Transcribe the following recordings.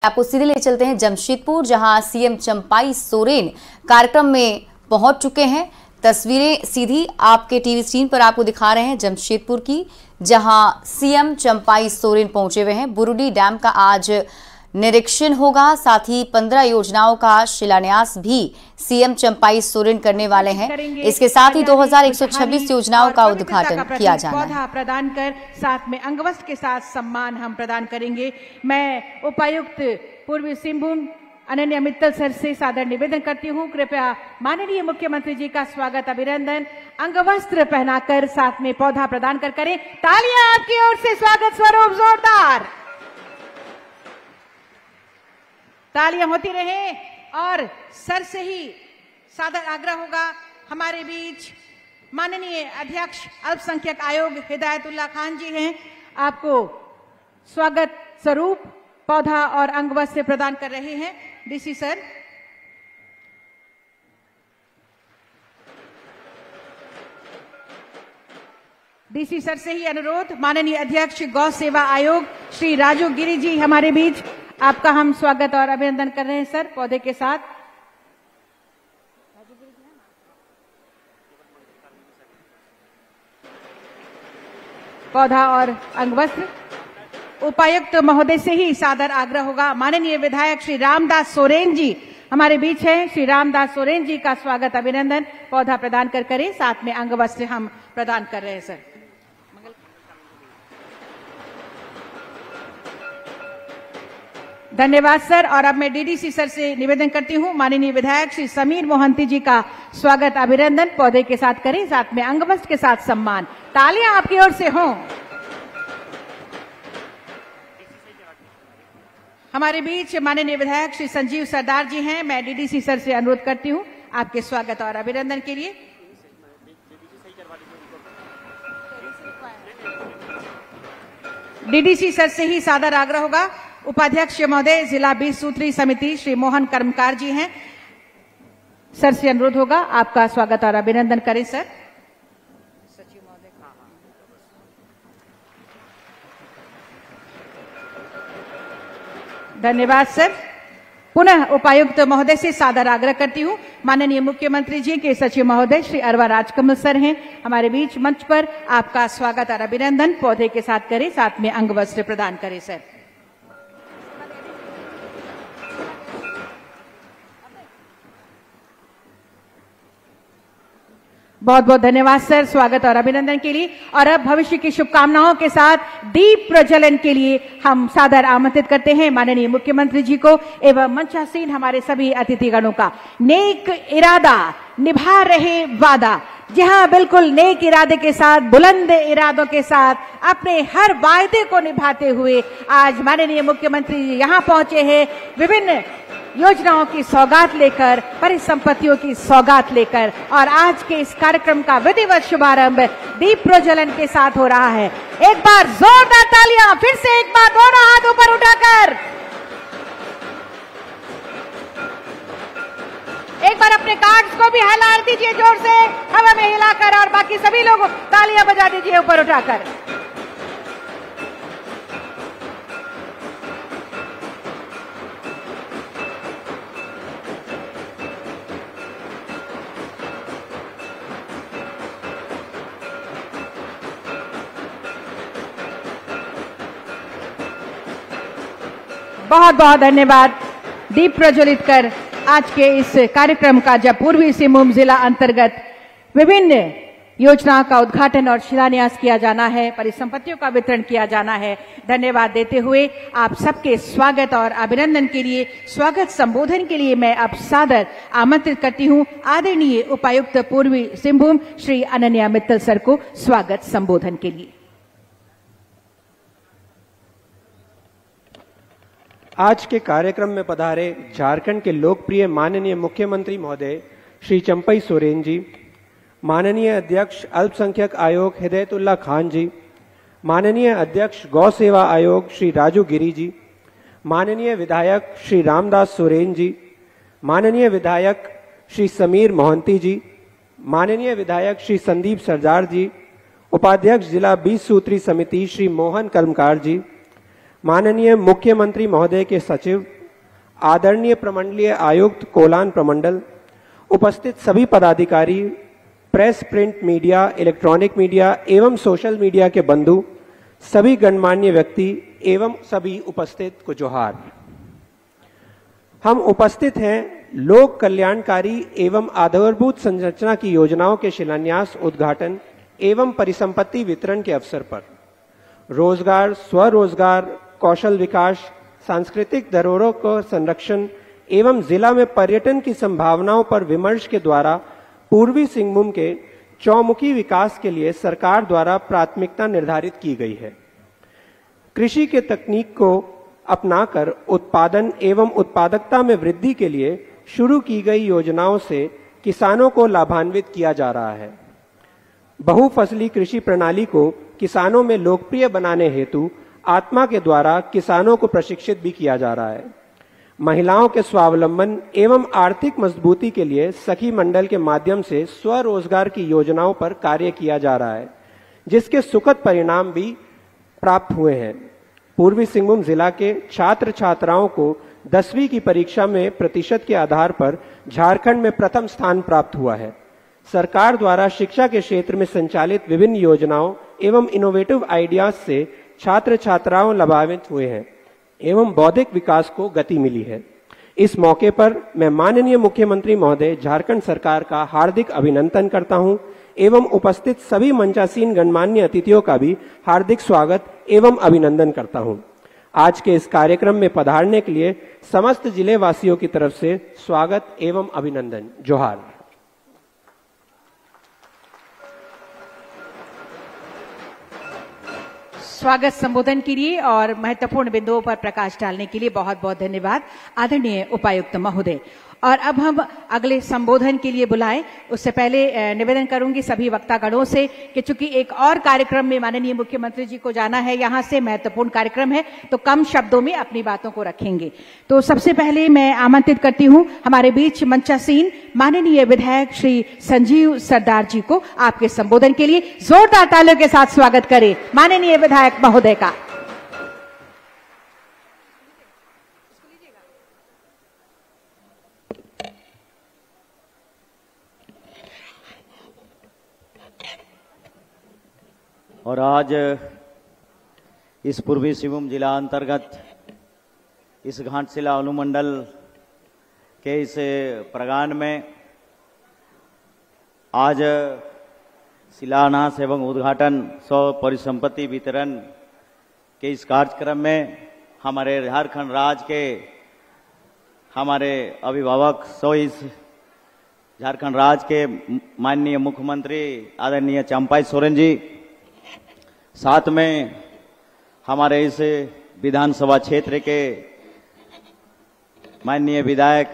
आपको सीधे ले चलते हैं जमशेदपुर, जहां सीएम चंपाई सोरेन कार्यक्रम में पहुंच चुके हैं। तस्वीरें सीधी आपके टीवी स्क्रीन पर आपको दिखा रहे हैं जमशेदपुर की, जहां सीएम चंपाई सोरेन पहुंचे हुए हैं। बुरुडी डैम का आज निरीक्षण होगा, साथ ही 15 योजनाओं का शिलान्यास भी सीएम चंपाई सोरेन करने वाले हैं। इसके साथ ही 2126 योजनाओं का उद्घाटन किया जाना है। प्रदान कर साथ में अंगवस्त्र के साथ सम्मान हम प्रदान करेंगे। मैं उपायुक्त पूर्वी सिंहभूम अनन्या मित्तल सर से सादर निवेदन करती हूँ, कृपया माननीय मुख्यमंत्री जी का स्वागत अभिनंदन अंगवस्त्र पहनाकर साथ में पौधा प्रदान कर करें। तालियां आपकी ओर से स्वागत स्वरूप जोरदार तालियां होती रहे। और सर से ही सादर आग्रह होगा, हमारे बीच माननीय अध्यक्ष अल्पसंख्यक आयोग हिदायतुल्लाह खान जी हैं, आपको स्वागत स्वरूप पौधा और अंगवस्त्र प्रदान कर रहे हैं। डीसी सर, डीसी सर से ही अनुरोध, माननीय अध्यक्ष गौ सेवा आयोग श्री राजू गिरी जी हमारे बीच, आपका हम स्वागत और अभिनंदन कर रहे हैं सर पौधे के साथ। पौधा और अंगवस्त्र उपायुक्त महोदय से ही सादर आग्रह होगा, माननीय विधायक श्री रामदास सोरेन जी हमारे बीच हैं। श्री रामदास सोरेन जी का स्वागत अभिनंदन पौधा प्रदान कर करें, साथ में अंगवस्त्र हम प्रदान कर रहे हैं सर। धन्यवाद सर। और अब मैं डीडीसी सर से निवेदन करती हूं, माननीय विधायक श्री समीर मोहंती जी का स्वागत अभिनंदन पौधे के साथ करें, साथ में अंगवस्त्र के साथ सम्मान। तालियां आपकी ओर से हों। हमारे बीच माननीय विधायक श्री संजीव सरदार जी हैं, मैं डीडीसी सर से अनुरोध करती हूं आपके स्वागत और अभिनंदन के लिए। डीडीसी सर से ही सादर आग्रह होगा, उपाध्यक्ष महोदय जिला 20 सूत्री समिति श्री मोहन कर्मकार जी हैं, सर से अनुरोध होगा आपका स्वागत और अभिनंदन करें सर। सचिव महोदय, धन्यवाद सर। पुनः उपायुक्त महोदय से सादर आग्रह करती हूं, माननीय मुख्यमंत्री जी के सचिव महोदय श्री अरवा राजकमल सर हैं हमारे बीच मंच पर, आपका स्वागत और अभिनंदन पौधे के साथ करें, साथ में अंगवस्त्र प्रदान करें सर। बहुत बहुत धन्यवाद सर स्वागत और अभिनंदन के लिए। और अब भविष्य की शुभकामनाओं के साथ दीप प्रज्वलन के लिए हम सादर आमंत्रित करते हैं माननीय मुख्यमंत्री जी को एवं मंचासीन हमारे सभी अतिथिगणों का। नेक इरादा निभा रहे वादा, जहां बिल्कुल नेक इरादे के साथ, बुलंद इरादों के साथ अपने हर वायदे को निभाते हुए आज माननीय मुख्यमंत्री जी यहां पहुंचे हैं, विभिन्न योजनाओं की सौगात लेकर, परिसंपत्तियों की सौगात लेकर। और आज के इस कार्यक्रम का विधिवत शुभारंभ दीप प्रज्वलन के साथ हो रहा है। एक बार जोरदार तालियां, फिर से एक बार दोनों हाथ ऊपर उठाकर, एक बार अपने कार्ड्स को भी हिला दीजिए जोर से हवा में हिलाकर, और बाकी सभी लोग तालियां बजा दीजिए ऊपर उठाकर। बहुत बहुत धन्यवाद। दीप प्रज्वलित कर आज के इस कार्यक्रम का, जब पूर्वी सिंहभूम जिला अंतर्गत विभिन्न योजनाओं का उद्घाटन और शिलान्यास किया जाना है, परिसंपत्तियों का वितरण किया जाना है, धन्यवाद देते हुए आप सबके स्वागत और अभिनंदन के लिए, स्वागत संबोधन के लिए मैं अब सादर आमंत्रित करती हूं आदरणीय उपायुक्त पूर्वी सिंहभूम श्री अनन्या मित्तल सर को स्वागत संबोधन के लिए। आज के कार्यक्रम में पधारे झारखंड के लोकप्रिय माननीय मुख्यमंत्री महोदय श्री चंपाई सोरेन जी, माननीय अध्यक्ष अल्पसंख्यक आयोग हिदायतुल्लाह खान जी, माननीय अध्यक्ष गौ सेवा आयोग श्री राजू गिरी जी, माननीय विधायक श्री रामदास सोरेन जी, माननीय विधायक श्री समीर मोहंती जी, माननीय विधायक श्री संदीप सरदार जी, उपाध्यक्ष जिला 20 सूत्री समिति श्री मोहन कर्मकार जी, माननीय मुख्यमंत्री महोदय के सचिव, आदरणीय प्रमंडलीय आयुक्त कोलान प्रमंडल, उपस्थित सभी पदाधिकारी, press, print media, electronic media एवं सोशल मीडिया के बंधु, सभी गणमान्य व्यक्ति एवं सभी उपस्थित को जोहार। हम उपस्थित हैं लोक कल्याणकारी एवं आधारभूत संरचना की योजनाओं के शिलान्यास, उद्घाटन एवं परिसंपत्ति वितरण के अवसर पर। रोजगार, स्वरोजगार, कौशल विकास, सांस्कृतिक धरोहरों का संरक्षण एवं जिला में पर्यटन की संभावनाओं पर विमर्श के द्वारा पूर्वी सिंहभूम के चौमुखी विकास के लिए सरकार द्वारा प्राथमिकता निर्धारित की गई है। कृषि के तकनीक को अपनाकर उत्पादन एवं उत्पादकता में वृद्धि के लिए शुरू की गई योजनाओं से किसानों को लाभान्वित किया जा रहा है। बहुफसली कृषि प्रणाली को किसानों में लोकप्रिय बनाने हेतु आत्मा के द्वारा किसानों को प्रशिक्षित भी किया जा रहा है। महिलाओं के स्वावलंबन एवं आर्थिक मजबूती के लिए सखी मंडल के माध्यम से स्वरोजगार की योजनाओं पर कार्य किया जा रहा है, जिसके सुखद परिणाम भी प्राप्त हुए हैं। पूर्वी सिंहभूम जिला के छात्र छात्राओं को 10वीं की परीक्षा में प्रतिशत के आधार पर झारखंड में प्रथम स्थान प्राप्त हुआ है। सरकार द्वारा शिक्षा के क्षेत्र में संचालित विभिन्न योजनाओं एवं इनोवेटिव आइडियाज से छात्र छात्राओं लाभान्वित हुए हैं एवं बौद्धिक विकास को गति मिली है। इस मौके पर मैं माननीय मुख्यमंत्री महोदय झारखंड सरकार का हार्दिक अभिनंदन करता हूं एवं उपस्थित सभी मंचासीन गणमान्य अतिथियों का भी हार्दिक स्वागत एवं अभिनंदन करता हूं। आज के इस कार्यक्रम में पधारने के लिए समस्त जिले वासियों की तरफ से स्वागत एवं अभिनंदन। जोहार। स्वागत संबोधन के लिए और महत्वपूर्ण बिंदुओं पर प्रकाश डालने के लिए बहुत बहुत धन्यवाद आदरणीय उपायुक्त महोदय। और अब हम अगले संबोधन के लिए बुलाएं, उससे पहले निवेदन करूंगी सभी वक्तागणों से कि चूंकि एक और कार्यक्रम में माननीय मुख्यमंत्री जी को जाना है, यहां से महत्वपूर्ण कार्यक्रम है, तो कम शब्दों में अपनी बातों को रखेंगे। तो सबसे पहले मैं आमंत्रित करती हूं हमारे बीच मंचासीन माननीय विधायक श्री संजीव सरदार जी को आपके संबोधन के लिए जोरदार तालियों के साथ स्वागत करें माननीय विधायक महोदय का। और आज इस पूर्वी सिंहभूम जिला अंतर्गत इस घाटशिला अनुमंडल के इस प्रांगण में आज शिलान्यास एवं उद्घाटन सौ परिसंपत्ति वितरण के इस कार्यक्रम में हमारे झारखंड राज्य के हमारे अभिभावक सो इस झारखंड राज्य के माननीय मुख्यमंत्री आदरणीय चंपाई सोरेन जी, साथ में हमारे इस विधानसभा क्षेत्र के माननीय विधायक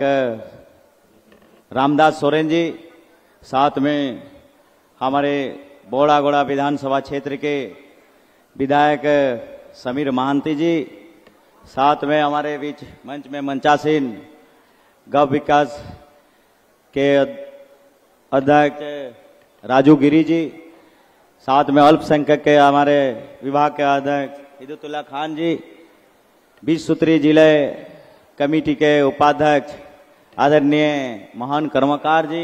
रामदास सोरेन जी, साथ में हमारे बोड़ागोड़ा विधानसभा क्षेत्र के विधायक समीर महांती जी, साथ में हमारे बीच मंच में मंचासीन गौ विकास के अध्यक्ष राजू गिरी जी, साथ में अल्पसंख्यक के हमारे विभाग के अध्यक्ष हिदायतुल्लाह खान जी, 20 सूत्री जिले कमेटी के उपाध्यक्ष आदरणीय महान कर्मकार जी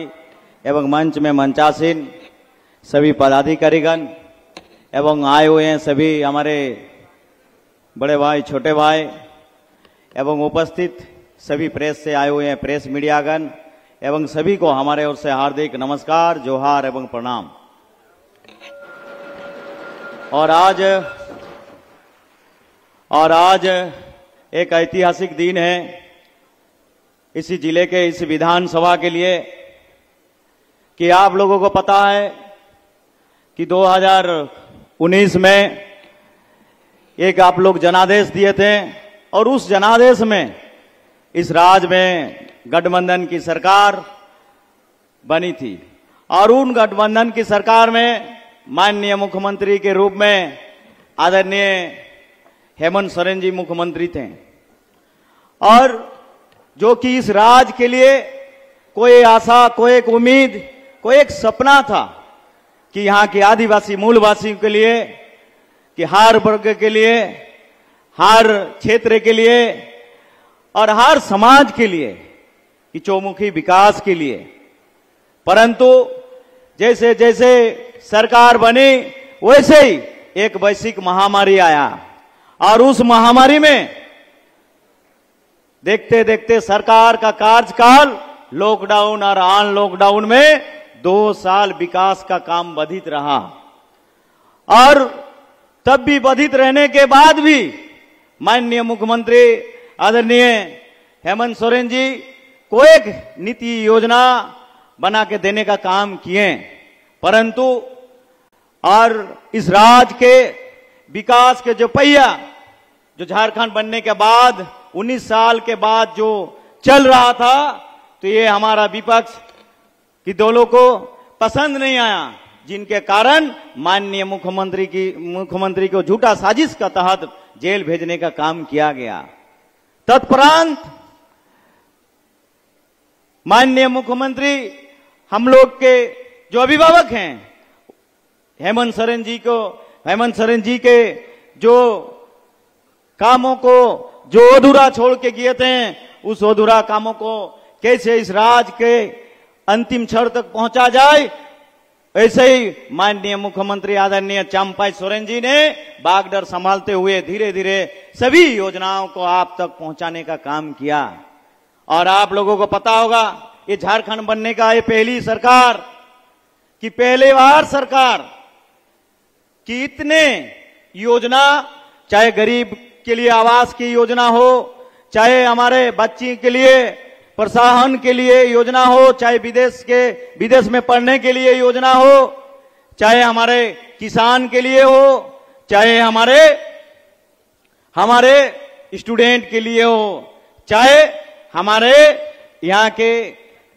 एवं मंच में मंचासीन सभी पदाधिकारीगण एवं आए हुए हैं सभी हमारे बड़े भाई, छोटे भाई एवं उपस्थित सभी प्रेस से आए हुए हैं प्रेस मीडियागण एवं सभी को हमारे ओर से हार्दिक नमस्कार, जोहार एवं प्रणाम। और आज एक ऐतिहासिक दिन है इसी जिले के इस विधानसभा के लिए कि आप लोगों को पता है कि 2019 में एक आप लोग जनादेश दिए थे और उस जनादेश में इस राज्य में गठबंधन की सरकार बनी थी और उन गठबंधन की सरकार में माननीय मुख्यमंत्री के रूप में आदरणीय हेमंत सोरेन जी मुख्यमंत्री थे और जो कि इस राज्य के लिए कोई आशा, कोई एक उम्मीद, कोई एक सपना था कि यहाँ के आदिवासी मूलवासियों के लिए, कि हर वर्ग के लिए हर क्षेत्र के लिए और हर समाज के लिए कि चौमुखी विकास के लिए। परंतु जैसे जैसे सरकार बनी वैसे ही एक वैश्विक महामारी आया और उस महामारी में देखते देखते सरकार का कार्यकाल लॉकडाउन और अन लॉकडाउन में 2 साल विकास का काम बाधित रहा। और तब भी बाधित रहने के बाद भी माननीय मुख्यमंत्री आदरणीय हेमंत सोरेन जी को एक नीति योजना बना के देने का काम किए। परंतु और इस राज्य के विकास के जो पहिया जो झारखंड बनने के बाद 19 साल के बाद जो चल रहा था, तो ये हमारा विपक्ष की दलों को पसंद नहीं आया, जिनके कारण माननीय मुख्यमंत्री को झूठा साजिश का तहत जेल भेजने का काम किया गया। तत्परांत माननीय मुख्यमंत्री हम लोग के जो अभिभावक हैं हेमंत सोरेन जी के जो कामों को जो अधूरा छोड़ के गए थे, उस अधूरा कामों को कैसे इस राज्य के अंतिम क्षण तक पहुंचा जाए, ऐसे ही माननीय मुख्यमंत्री आदरणीय चंपाई सोरेन जी ने बागडोर संभालते हुए धीरे धीरे सभी योजनाओं को आप तक पहुंचाने का काम किया। और आप लोगों को पता होगा ये झारखंड बनने का ये पहली सरकार कि पहले बार सरकार की इतने योजना, चाहे गरीब के लिए आवास की योजना हो, चाहे हमारे बच्ची के लिए प्रोत्साहन के लिए योजना हो, चाहे विदेश में पढ़ने के लिए योजना हो, चाहे हमारे किसान के लिए हो, चाहे हमारे स्टूडेंट के लिए हो, चाहे हमारे यहाँ के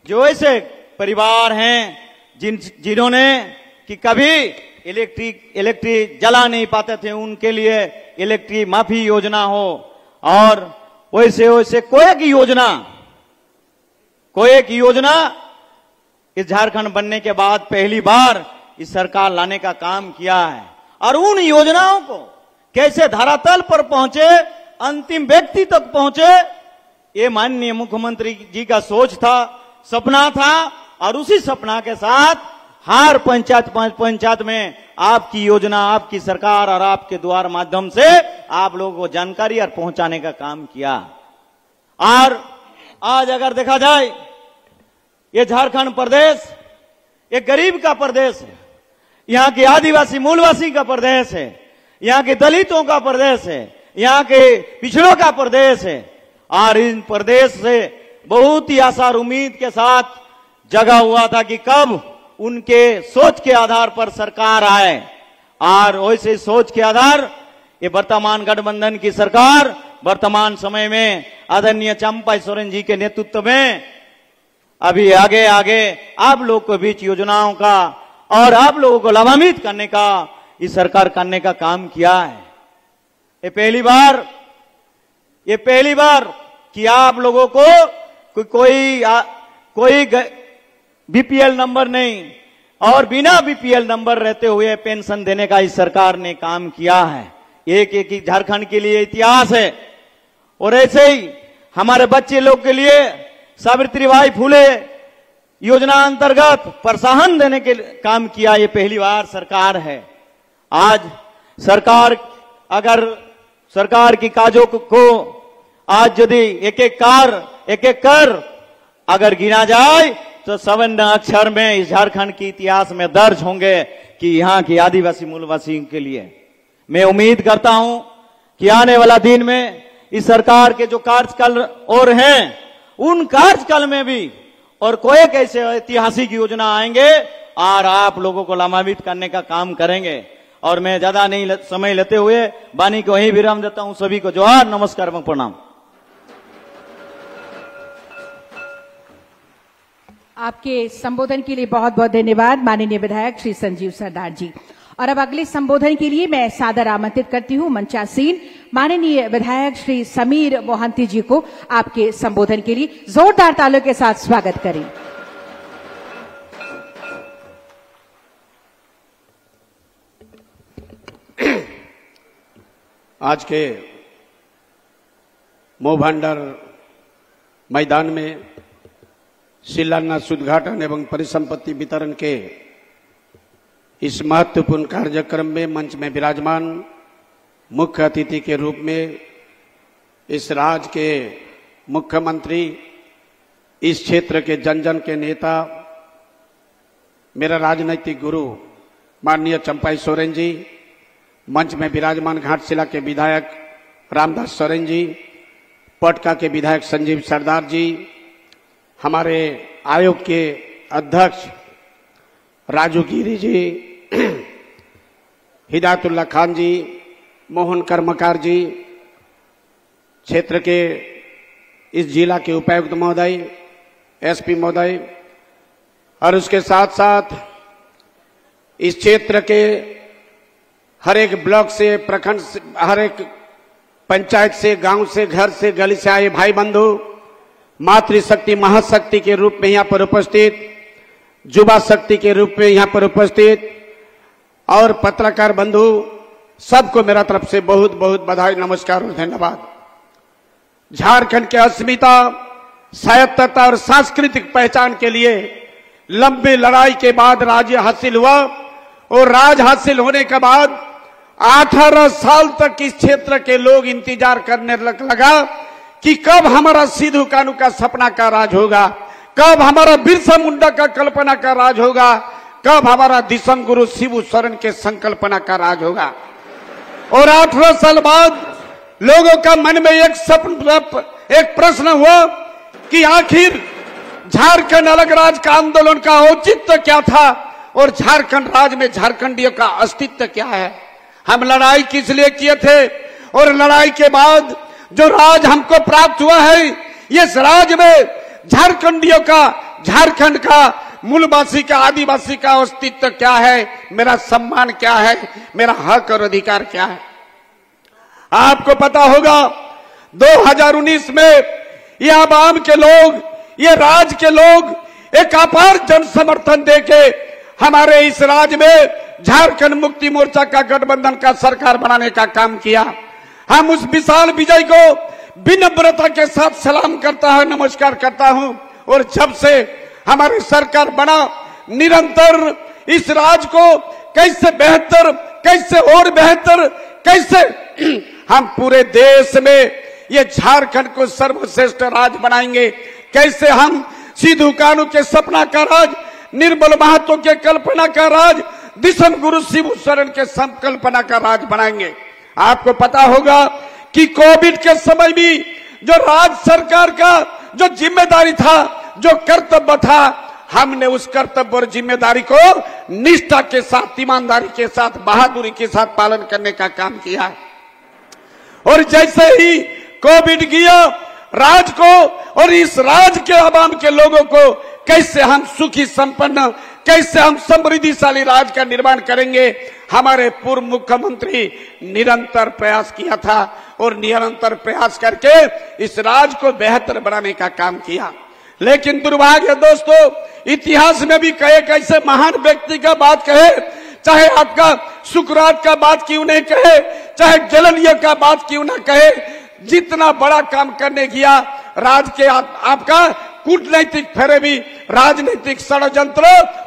जो ऐसे परिवार हैं जिन्होंने कि कभी इलेक्ट्रिक जला नहीं पाते थे, उनके लिए इलेक्ट्रिक माफी योजना हो। और वैसे वैसे कोई एक योजना इस झारखंड बनने के बाद पहली बार इस सरकार लाने का काम किया है। और उन योजनाओं को कैसे धरातल पर पहुंचे, अंतिम व्यक्ति तक पहुंचे, ये माननीय मुख्यमंत्री जी का सोच था, सपना था। और उसी सपना के साथ हर पंचायत में आपकी योजना, आपकी सरकार और आपके द्वार माध्यम से आप लोगों को जानकारी और पहुंचाने का काम किया। और आज अगर देखा जाए ये झारखंड प्रदेश एक गरीब का प्रदेश है, यहाँ के आदिवासी मूलवासी का प्रदेश है, यहाँ के दलितों का प्रदेश है, यहाँ के पिछड़ों का प्रदेश है। और इन प्रदेश से बहुत ही आशा और उम्मीद के साथ जगा हुआ था कि कब उनके सोच के आधार पर सरकार आए। और वैसे सोच के आधार ये वर्तमान गठबंधन की सरकार वर्तमान समय में आदरणीय चंपाई सोरेन जी के नेतृत्व में अभी आगे आप लोग के बीच योजनाओं का और आप लोगों को लाभान्वित करने का इस सरकार करने का काम किया है। ये पहली बार कि आप लोगों को कोई बीपीएल नंबर नहीं और बिना बीपीएल नंबर रहते हुए पेंशन देने का इस सरकार ने काम किया है। एक झारखंड के लिए इतिहास है। और ऐसे ही हमारे बच्चे लोग के लिए सावित्रीबाई फुले योजना अंतर्गत प्रोत्साहन देने के काम किया, ये पहली बार सरकार है। आज सरकार की काजों को आज यदि एक एक कर अगर गिना जाए तो 7 अक्षर में इस झारखंड के इतिहास में दर्ज होंगे कि यहाँ की आदिवासी मूलवासियों के लिए। मैं उम्मीद करता हूं कि आने वाला दिन में इस सरकार के जो कार्यकाल और हैं उन कार्यकाल में भी और कोई ऐसे ऐतिहासिक योजना आएंगे और आप लोगों को लाभान्वित करने का काम करेंगे। और मैं ज्यादा नहीं समय लेते हुए वाणी को वहीं विराम देता हूं। सभी को जोहार, नमस्कार एवं प्रणाम। आपके संबोधन के लिए बहुत बहुत धन्यवाद माननीय विधायक श्री संजीव सरदार जी। और अब अगले संबोधन के लिए मैं सादर आमंत्रित करती हूं मंचासीन माननीय विधायक श्री समीर मोहंती जी को आपके संबोधन के लिए जोरदार तालियों के साथ स्वागत करें। आज के मोहभांडार मैदान में शिलान्यास उद्घाटन एवं परिसंपत्ति वितरण के इस महत्वपूर्ण कार्यक्रम में मंच में विराजमान मुख्य अतिथि के रूप में इस राज्य के मुख्यमंत्री, इस क्षेत्र के जन जन के नेता, मेरा राजनीतिक गुरु माननीय चंपाई सोरेन जी, मंच में विराजमान घाटशिला के विधायक रामदास सोरेन जी, पटका के विधायक संजीव सरदार जी, हमारे आयोग के अध्यक्ष राजू गिरी जी, हिदायतुल्लाह खान जी, मोहन कर्मकार जी, क्षेत्र के इस जिला के उपायुक्त महोदय, एसपी महोदय, और उसके साथ साथ इस क्षेत्र के हर एक ब्लॉक से, प्रखंड से, हर एक पंचायत से, गांव से, घर से, गली से आए भाई बंधु, मातृशक्ति महाशक्ति के रूप में यहाँ पर उपस्थित, युवा शक्ति के रूप में यहाँ पर उपस्थित और पत्रकार बंधु, सबको मेरा तरफ से बहुत बहुत बधाई, नमस्कार और धन्यवाद। झारखंड के अस्मिता, स्वायत्तता और सांस्कृतिक पहचान के लिए लंबी लड़ाई के बाद राज्य हासिल हुआ और राज हासिल होने के बाद 18 साल तक इस क्षेत्र के लोग इंतजार करने लगा कि कब हमारा सिद्धू कानू का सपना का राज होगा, कब हमारा बिरसा मुंडा का कल्पना का राज होगा, कब हमारा दिसम गुरु शिबू सोरेन के संकल्पना का राज होगा। और 18 साल बाद लोगों का मन में एक प्रश्न हुआ कि आखिर झारखंड अलग राज्य का आंदोलन का औचित्य क्या था और झारखंड राज्य में झारखंडियों का अस्तित्व क्या है। हम लड़ाई किस लिए किए थे और लड़ाई के बाद जो राज हमको प्राप्त हुआ है, इस राज्य में झारखंडियों का, झारखंड का, मूलवासी का, आदिवासी का अस्तित्व क्या है, मेरा सम्मान क्या है, मेरा हक और अधिकार क्या है। आपको पता होगा 2019 में ये आवाम के लोग, ये राज्य के लोग एक अपार जन समर्थन देके हमारे इस राज्य में झारखंड मुक्ति मोर्चा का गठबंधन का सरकार बनाने का काम किया। हम उस विशाल विजय को विनम्रता के साथ सलाम करता हूं, नमस्कार करता हूं। और जब से हमारी सरकार बना, निरंतर इस राज्य को कैसे बेहतर, कैसे और बेहतर, कैसे हम पूरे देश में ये झारखंड को सर्वश्रेष्ठ राज्य बनाएंगे, कैसे हम सिद्धू कानू के सपना का राज, निर्मल महतो के कल्पना का राज, दिसम गुरु शिबू सोरेन के संकल्पना का राज बनाएंगे। आपको पता होगा कि कोविड के समय भी जो राज्य सरकार का जो जिम्मेदारी था, जो कर्तव्य था, हमने उस कर्तव्य और जिम्मेदारी को निष्ठा के साथ, ईमानदारी के साथ, बहादुरी के साथ पालन करने का काम किया। और जैसे ही कोविड गया, राज को और इस राज्य के आवाम के लोगों को कैसे हम सुखी संपन्न, कैसे हम समृद्धिशाली राज्य का निर्माण करेंगे, हमारे पूर्व मुख्यमंत्री निरंतर प्रयास किया था और निरंतर प्रयास करके इस राज्य को बेहतर बनाने का काम किया। लेकिन दुर्भाग्य दोस्तों, इतिहास में भी कहे कैसे महान व्यक्ति का बात कहे, चाहे आपका सुकरात का बात क्यों नहीं कहे, चाहे गैलीलियो का बात क्यों ना कहे, जितना बड़ा काम करने गया, राज के आपका कूटनैतिक फरेबी, राजनीतिक षड्यंत्र,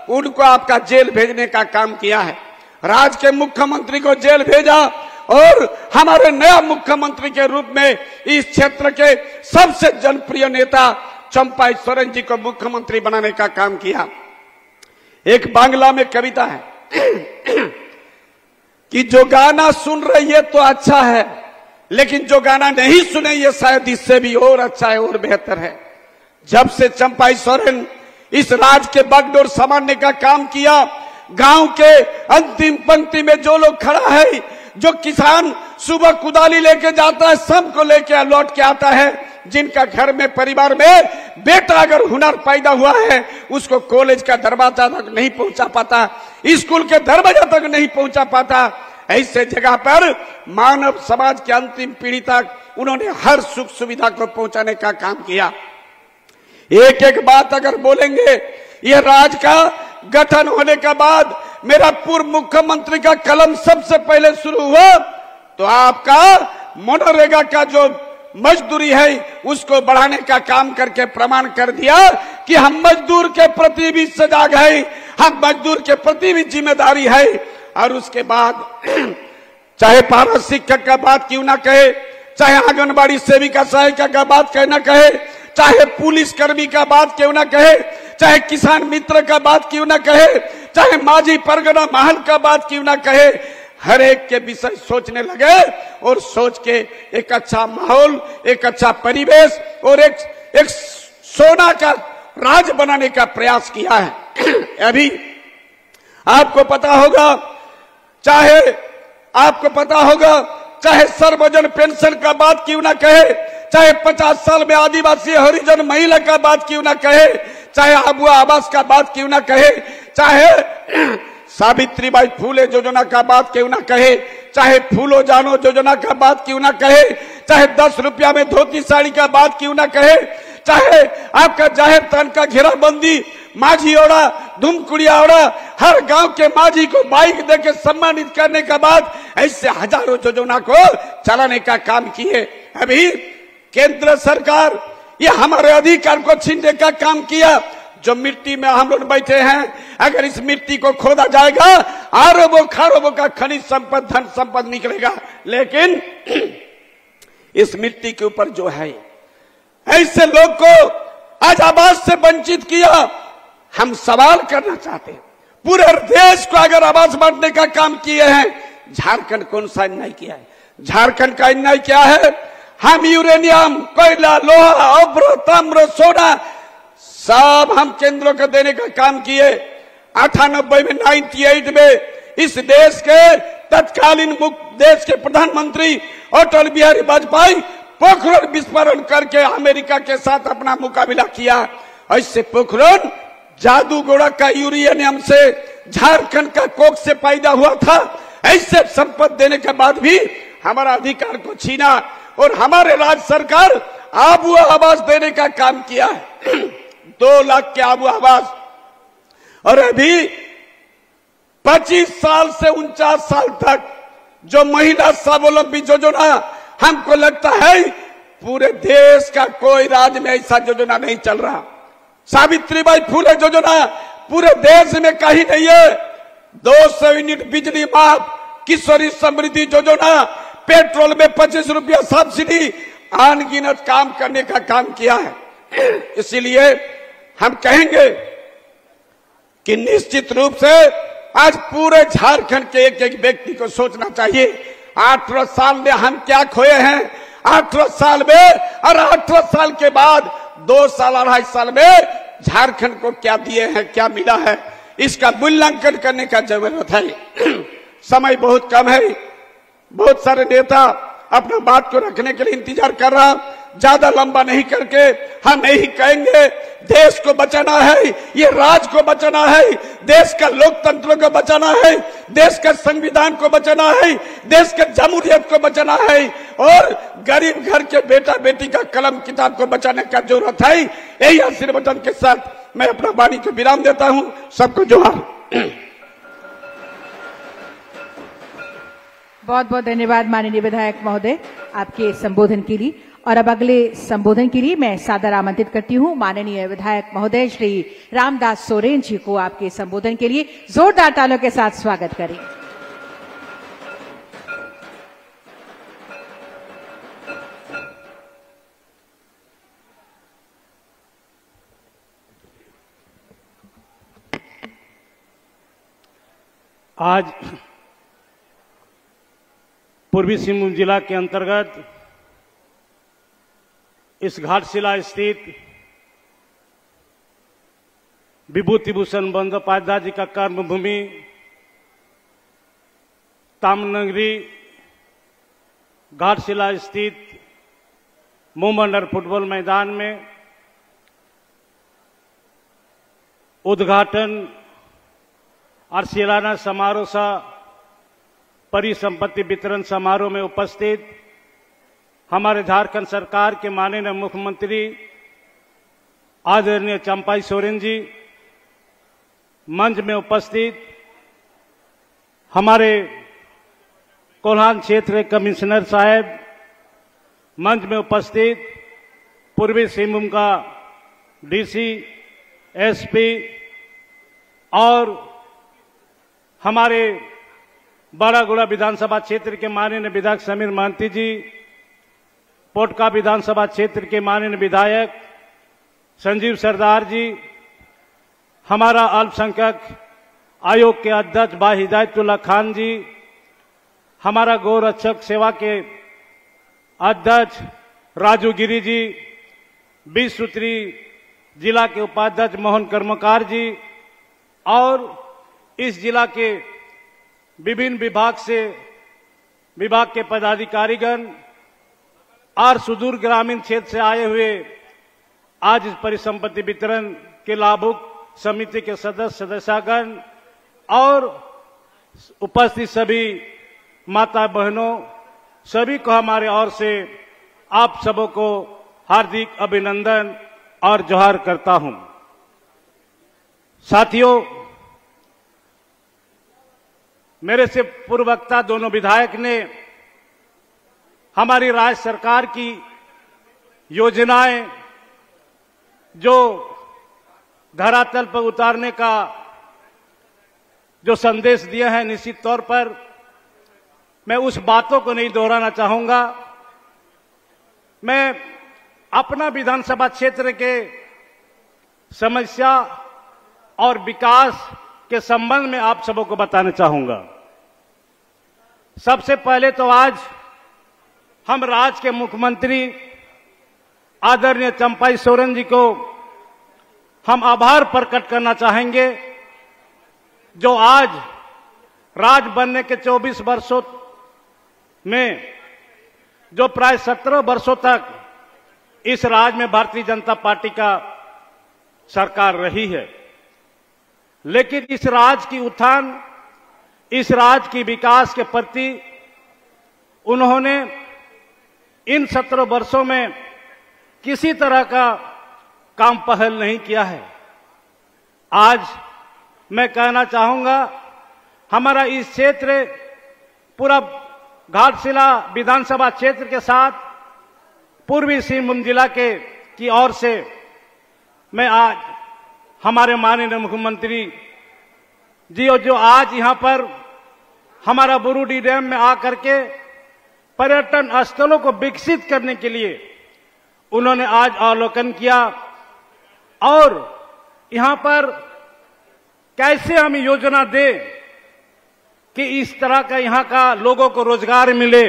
उनको आपका जेल भेजने का काम किया है। राज के मुख्यमंत्री को जेल भेजा और हमारे नया मुख्यमंत्री के रूप में इस क्षेत्र के सबसे जनप्रिय नेता चंपाई सोरेन जी को मुख्यमंत्री बनाने का काम किया। एक बांग्ला में कविता है कि जो गाना सुन रही है तो अच्छा है, लेकिन जो गाना नहीं सुने ये शायद इससे भी और अच्छा है और बेहतर है। जब से चंपाई सोरेन इस राज्य के बागडोर संभालने का काम किया, गांव के अंतिम पंक्ति में जो लोग खड़ा है, जो किसान सुबह कुदाली लेके जाता है, शाम को लेके लौट के आता है, जिनका घर में परिवार में बेटा अगर हुनर पैदा हुआ है, उसको कॉलेज का दरवाजा तक नहीं पहुंचा पाता, स्कूल के दरवाजा तक नहीं पहुंचा पाता, ऐसे जगह पर मानव समाज के अंतिम पीढ़ी तक उन्होंने हर सुख सुविधा को पहुंचाने का काम किया। एक एक बात अगर बोलेंगे, यह राज्य का गठन होने के बाद मेरा पूर्व मुख्यमंत्री का कलम सबसे पहले शुरू हुआ तो आपका मनरेगा का जो मजदूरी है उसको बढ़ाने का काम करके प्रमाण कर दिया कि हम मजदूर के प्रति भी सजग है, हम मजदूर के प्रति भी जिम्मेदारी है। और उसके बाद चाहे पारा शिक्षक का बात क्यों ना कहे, चाहे आंगनबाड़ी सेविका सहायिका का बात क्यों ना कहे, चाहे पुलिस कर्मी का बात क्यों ना कहे, चाहे किसान मित्र का बात क्यों ना कहे, चाहे माझी परगना महल का बात क्यों ना कहे, हर एक के विषय सोचने लगे और सोच के एक अच्छा माहौल, एक अच्छा परिवेश और एक सोना का राज बनाने का प्रयास किया है। अभी आपको पता होगा, चाहे सर्वजन पेंशन का बात क्यों ना कहे, चाहे 50 साल में आदिवासी हरिजन महिला का बात क्यों ना कहे, चाहे आबुआ आवास का बात क्यों ना कहे, चाहे सावित्रीबाई फूले योजना का बात क्यों ना कहे, चाहे फूलो जानो योजना का बात क्यों ना कहे, चाहे 10 रुपया में धोती साड़ी का बात क्यों ना कहे, चाहे आपका जाहिर तन का घेराबंदी, माझी ओड़ा, धुमकुड़िया ओड़ा, हर गांव के माझी को बाइक देकर सम्मानित करने का बाद ऐसे हजारों योजना को चलाने का काम किए। अभी केंद्र सरकार ये हमारे अधिकार को छीनने का काम किया। जो मिट्टी में हम लोग बैठे हैं, अगर इस मिट्टी को खोदा जाएगा अरबों खरबों का खनिज संपद, धन संपद निकलेगा, लेकिन इस मिट्टी के ऊपर जो है ऐसे लोग को आज आवास से वंचित किया। हम सवाल करना चाहते हैं, पूरे देश को अगर आवास बांटने का काम किए हैं, झारखंड कौन सा अन्याय किया है? झारखंड का अन्याय क्या है? हम यूरेनियम, कोयला, लोहा, अभ्र, ताम्र, सोना सब हम केंद्रों को देने का काम किए। 98 में 98 में इस देश के तत्कालीन देश के प्रधानमंत्री अटल बिहारी वाजपेयी पोखरण विस्फोरण करके अमेरिका के साथ अपना मुकाबला किया। ऐसे पोखरण जादूगोड़ा का यूरेनियम से झारखंड का कोक से पैदा हुआ था। ऐसे संपत्ति देने के बाद भी हमारा अधिकार को छीना और हमारे राज्य सरकार आबुआ आवास देने का काम किया है। 2 लाख के आबुआ आवास, और अभी 25 साल से 49 साल तक जो महिला स्वावलंबी योजना, हमको लगता है पूरे देश का कोई राज्य में ऐसा योजना नहीं चल रहा। सावित्रीबाई फूले योजना पूरे देश में कहीं नहीं है। 200 यूनिट बिजली माफ, किशोरी समृद्धि योजना, पेट्रोल में 25 रुपया सब्सिडी, अनगिनत काम करने का काम किया है। इसीलिए हम कहेंगे कि निश्चित रूप से आज पूरे झारखंड के एक एक व्यक्ति को सोचना चाहिए 18 साल में हम क्या खोए हैं, 18 साल में, और 18 साल के बाद 2 साल 2.5 साल में झारखंड को क्या दिए हैं, क्या मिला है, इसका मूल्यांकन करने का जरूरत है। समय बहुत कम है, बहुत सारे नेता अपना बात को रखने के लिए इंतजार कर रहा, ज्यादा लंबा नहीं करके हम यही कहेंगे, देश को बचाना है, ये राज को बचाना है, देश का लोकतंत्र को बचाना है, देश का संविधान को बचाना है, देश के जमहूरियत को बचाना है, और गरीब घर के बेटा बेटी का कलम किताब को बचाने का जरूरत है। यही आशीर्वाद के साथ मैं अपना वाणी को विराम देता हूं। सबको जोहार। बहुत बहुत धन्यवाद माननीय विधायक महोदय आपके संबोधन के लिए। और अब अगले संबोधन के लिए मैं सादर आमंत्रित करती हूं माननीय विधायक महोदय श्री रामदास सोरेन जी को आपके संबोधन के लिए जोरदार तालियों के साथ स्वागत करें। आज पूर्वी सिंहभूम जिला के अंतर्गत इस घाटशिला स्थित विभूति भूषण बंदोपाध्याय जी का कर्मभूमि तामनगरी घाटशिला स्थित मोमंडर फुटबॉल मैदान में उद्घाटन और शिलान्यास समारोह सा परिसंपत्ति वितरण समारोह में उपस्थित हमारे झारखंड सरकार के माननीय मुख्यमंत्री आदरणीय चंपाई सोरेन जी, मंच में उपस्थित हमारे कोल्हान क्षेत्र कमिश्नर साहब, मंच में उपस्थित पूर्वी सिंहभूम का डीसी, एसपी और हमारे बड़ागुड़ा विधानसभा क्षेत्र के माननीय विधायक समीर महंती जी, पोटका विधानसभा क्षेत्र के माननीय विधायक संजीव सरदार जी, हमारा अल्पसंख्यक आयोग के अध्यक्ष भाई हिदायतुल्ला खान जी, हमारा गौ रक्षक सेवा के अध्यक्ष राजू गिरी जी, 20 सूत्री जिला के उपाध्यक्ष मोहन कर्मकार जी और इस जिला के विभिन्न विभाग के पदाधिकारीगण और सुदूर ग्रामीण क्षेत्र से आए हुए आज इस परिसंपत्ति वितरण के लाभुक समिति के सदस्यगण और उपस्थित सभी माता बहनों, सभी को हमारे ओर से आप सबों को हार्दिक अभिनंदन और जोहार करता हूं। साथियों, मेरे से पूर्व वक्ता दोनों विधायक ने हमारी राज्य सरकार की योजनाएं जो धरातल पर उतारने का जो संदेश दिए हैं, निश्चित तौर पर मैं उस बातों को नहीं दोहराना चाहूंगा। मैं अपना विधानसभा क्षेत्र के समस्या और विकास के संबंध में आप सबों को बताना चाहूंगा। सबसे पहले तो आज हम राज्य के मुख्यमंत्री आदरणीय चंपाई सोरेन जी को हम आभार प्रकट करना चाहेंगे, जो आज राज्य बनने के 24 वर्षों में जो प्राय 17 वर्षों तक इस राज्य में भारतीय जनता पार्टी का सरकार रही है, लेकिन इस राज्य की उत्थान, इस राज्य की विकास के प्रति उन्होंने इन 17 वर्षों में किसी तरह का काम पहल नहीं किया है। आज मैं कहना चाहूंगा, हमारा इस क्षेत्र पूरा घाटशिला विधानसभा क्षेत्र के साथ पूर्वी सिंहभूम जिला के की ओर से मैं आज हमारे माननीय मुख्यमंत्री जी, और जो आज यहां पर हमारा बुरुडी डैम में आकर के पर्यटन स्थलों को विकसित करने के लिए उन्होंने आज अवलोकन किया और यहां पर कैसे हम योजना दें कि इस तरह का यहां का लोगों को रोजगार मिले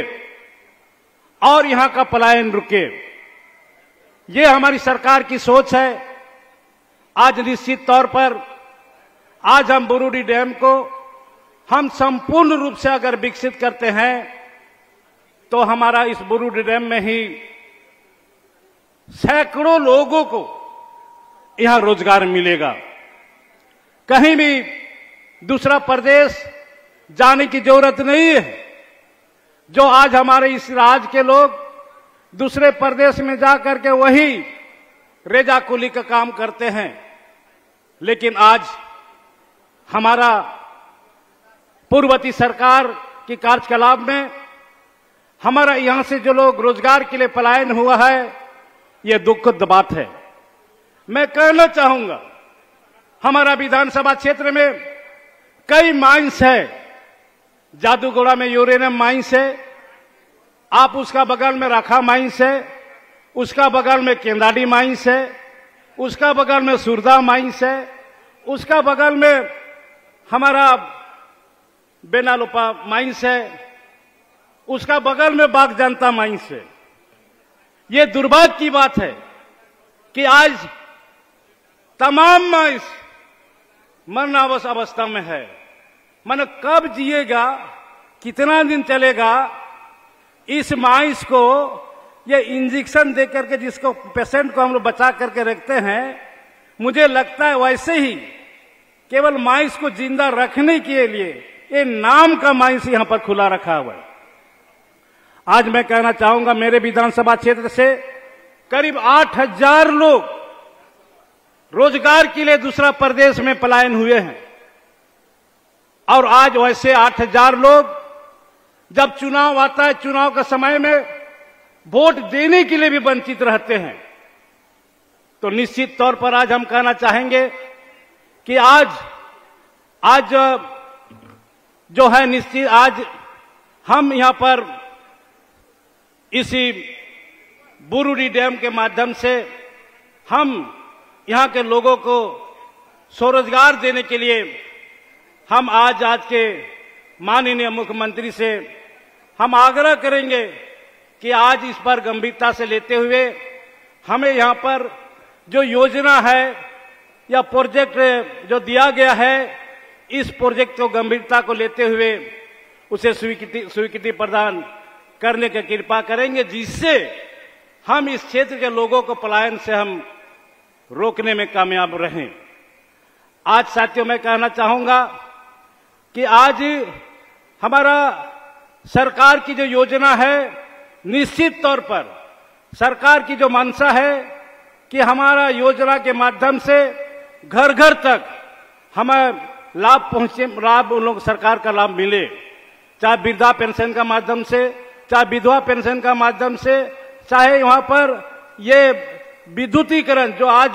और यहां का पलायन रुके। ये हमारी सरकार की सोच है। आज निश्चित तौर पर आज हम बुरुडी डैम को हम संपूर्ण रूप से अगर विकसित करते हैं तो हमारा इस बुरुडी डैम में ही सैकड़ों लोगों को यहां रोजगार मिलेगा। कहीं भी दूसरा प्रदेश जाने की जरूरत नहीं है। जो आज हमारे इस राज्य के लोग दूसरे प्रदेश में जाकर के वही रेजा कुली का काम करते हैं, लेकिन आज हमारा पूर्ववर्ती सरकार की कार्यकलाप में हमारा यहां से जो लोग रोजगार के लिए पलायन हुआ है, यह दुखद बात है। मैं कहना चाहूंगा, हमारा विधानसभा क्षेत्र में कई माइंस है। जादूगोड़ा में यूरेनियम माइंस है, आप उसका बगल में राखा माइंस है, उसका बगल में केंदाडी माइंस है, उसका बगल में सुरदा माइंस है, उसका बगल में हमारा बेनालोपा माइंस है, उसका बगल में बाग जनता माइंस है। ये दुर्भाग्य की बात है कि आज तमाम माइंस मरणावश अवस्था में है। मन कब जिएगा, कितना दिन चलेगा, इस माइंस को ये इंजेक्शन देकर के जिसको पेशेंट को हम लोग बचा करके रखते हैं, मुझे लगता है वैसे ही केवल माइंस को जिंदा रखने के लिए ये नाम का माइंस यहां पर खुला रखा हुआ है। आज मैं कहना चाहूंगा, मेरे विधानसभा क्षेत्र से करीब 8000 लोग रोजगार के लिए दूसरा प्रदेश में पलायन हुए हैं और आज वैसे 8000 लोग जब चुनाव आता है, चुनाव के समय में वोट देने के लिए भी वंचित रहते हैं। तो निश्चित तौर पर आज हम कहना चाहेंगे कि आज जो है निश्चित आज हम यहां पर इसी बुरुडी डैम के माध्यम से हम यहां के लोगों को स्वरोजगार देने के लिए हम आज के माननीय मुख्यमंत्री से हम आग्रह करेंगे कि आज इस पर गंभीरता से लेते हुए हमें यहां पर जो योजना है या प्रोजेक्ट जो दिया गया है, इस प्रोजेक्ट को गंभीरता को लेते हुए उसे स्वीकृति प्रदान करने की कृपा करेंगे, जिससे हम इस क्षेत्र के लोगों को पलायन से हम रोकने में कामयाब रहें। आज साथियों मैं कहना चाहूंगा कि आज हमारा सरकार की जो योजना है, निश्चित तौर पर सरकार की जो मंशा है कि हमारा योजना के माध्यम से घर घर तक हमें लाभ पहुंचे, लाभ उन लोग सरकार का लाभ मिले, चाहे वृद्धा पेंशन का माध्यम से, चाहे विधवा पेंशन का माध्यम से, चाहे वहां पर ये विद्युतीकरण जो आज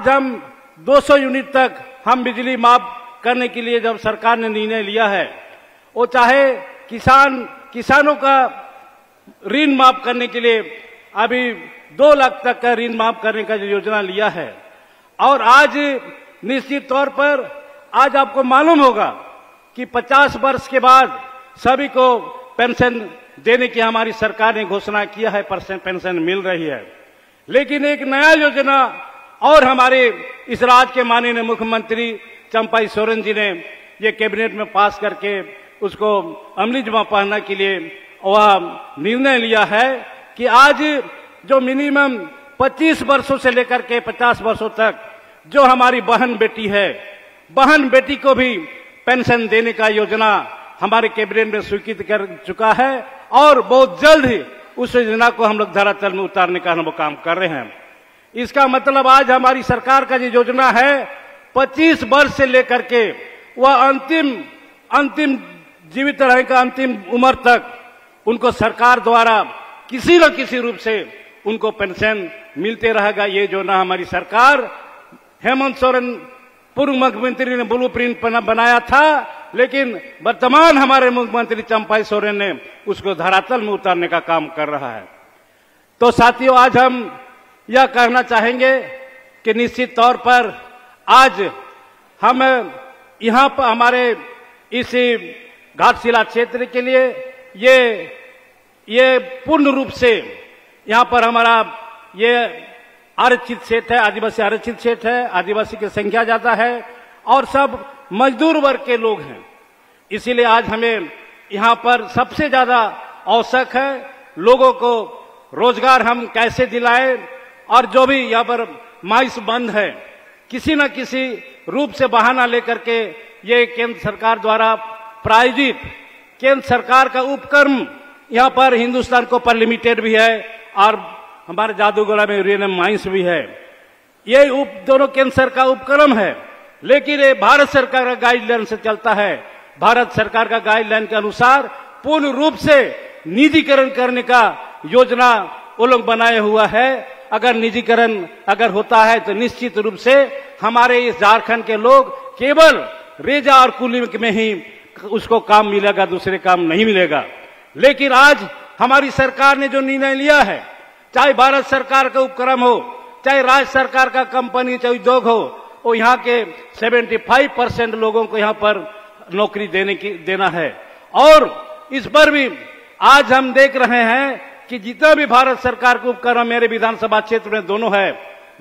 हम 200 यूनिट तक हम बिजली माफ करने के लिए जब सरकार ने निर्णय लिया है, वो चाहे किसानों का ऋण माफ करने के लिए अभी 2 लाख तक का ऋण माफ करने का जो योजना लिया है। और आज निश्चित तौर पर आज आपको मालूम होगा कि 50 वर्ष के बाद सभी को पेंशन देने की हमारी सरकार ने घोषणा किया है, पेंशन मिल रही है। लेकिन एक नया योजना और हमारे इस राज्य के माननीय मुख्यमंत्री चंपाई सोरेन जी ने ये कैबिनेट में पास करके उसको अमली जमा पहनने के लिए वह निर्णय लिया है कि आज जो मिनिमम 25 वर्षों से लेकर के 50 वर्षों तक जो हमारी बहन बेटी है, बहन बेटी को भी पेंशन देने का योजना हमारे कैबिनेट में स्वीकृत कर चुका है और बहुत जल्द ही उस योजना को हम लोग धरातल में उतारने का हम काम कर रहे हैं। इसका मतलब आज हमारी सरकार का जो योजना है 25 वर्ष से लेकर के वह अंतिम जीवित रहने का अंतिम उम्र तक उनको सरकार द्वारा किसी न किसी रूप से उनको पेंशन मिलते रहेगा। ये जो ना हमारी सरकार हेमंत सोरेन पूर्व मुख्यमंत्री ने ब्लूप्रिंट बनाया था, लेकिन वर्तमान हमारे मुख्यमंत्री चंपाई सोरेन ने उसको धरातल में उतारने का काम कर रहा है। तो साथियों आज हम यह कहना चाहेंगे कि निश्चित तौर पर आज हम यहाँ पर हमारे इस घाटशिला क्षेत्र के लिए ये पूर्ण रूप से यहाँ पर हमारा ये आरक्षित क्षेत्र है, आदिवासी आरक्षित क्षेत्र है, आदिवासी की संख्या ज्यादा है और सब मजदूर वर्ग के लोग हैं। इसीलिए आज हमें यहाँ पर सबसे ज्यादा आवश्यक है लोगों को रोजगार हम कैसे दिलाएं, और जो भी यहाँ पर माइस बंद है किसी न किसी रूप से बहाना लेकर के ये केंद्र सरकार द्वारा प्रायोजित केंद्र सरकार का उपक्रम यहाँ पर हिंदुस्तान को पर लिमिटेड भी है और हमारे जादूगोला में यूरेनियम माइंस भी है। ये दोनों केंद्र सरकार का उपक्रम है, लेकिन ये भारत सरकार का गाइडलाइन से चलता है। भारत सरकार का गाइडलाइन के अनुसार पूर्ण रूप से निजीकरण करने का योजना वो लोग बनाए हुआ है। अगर निजीकरण अगर होता है तो निश्चित रूप से हमारे इस झारखंड के लोग केवल रेजा और कुली में ही उसको काम मिलेगा, दूसरे काम नहीं मिलेगा। लेकिन आज हमारी सरकार ने जो निर्णय लिया है, चाहे भारत सरकार का उपक्रम हो, चाहे राज्य सरकार का कंपनी, चाहे उद्योग हो, वो यहाँ के 75% लोगों को यहाँ पर नौकरी देना है। और इस पर भी आज हम देख रहे हैं कि जितना भी भारत सरकार का उपक्रम मेरे विधानसभा क्षेत्र में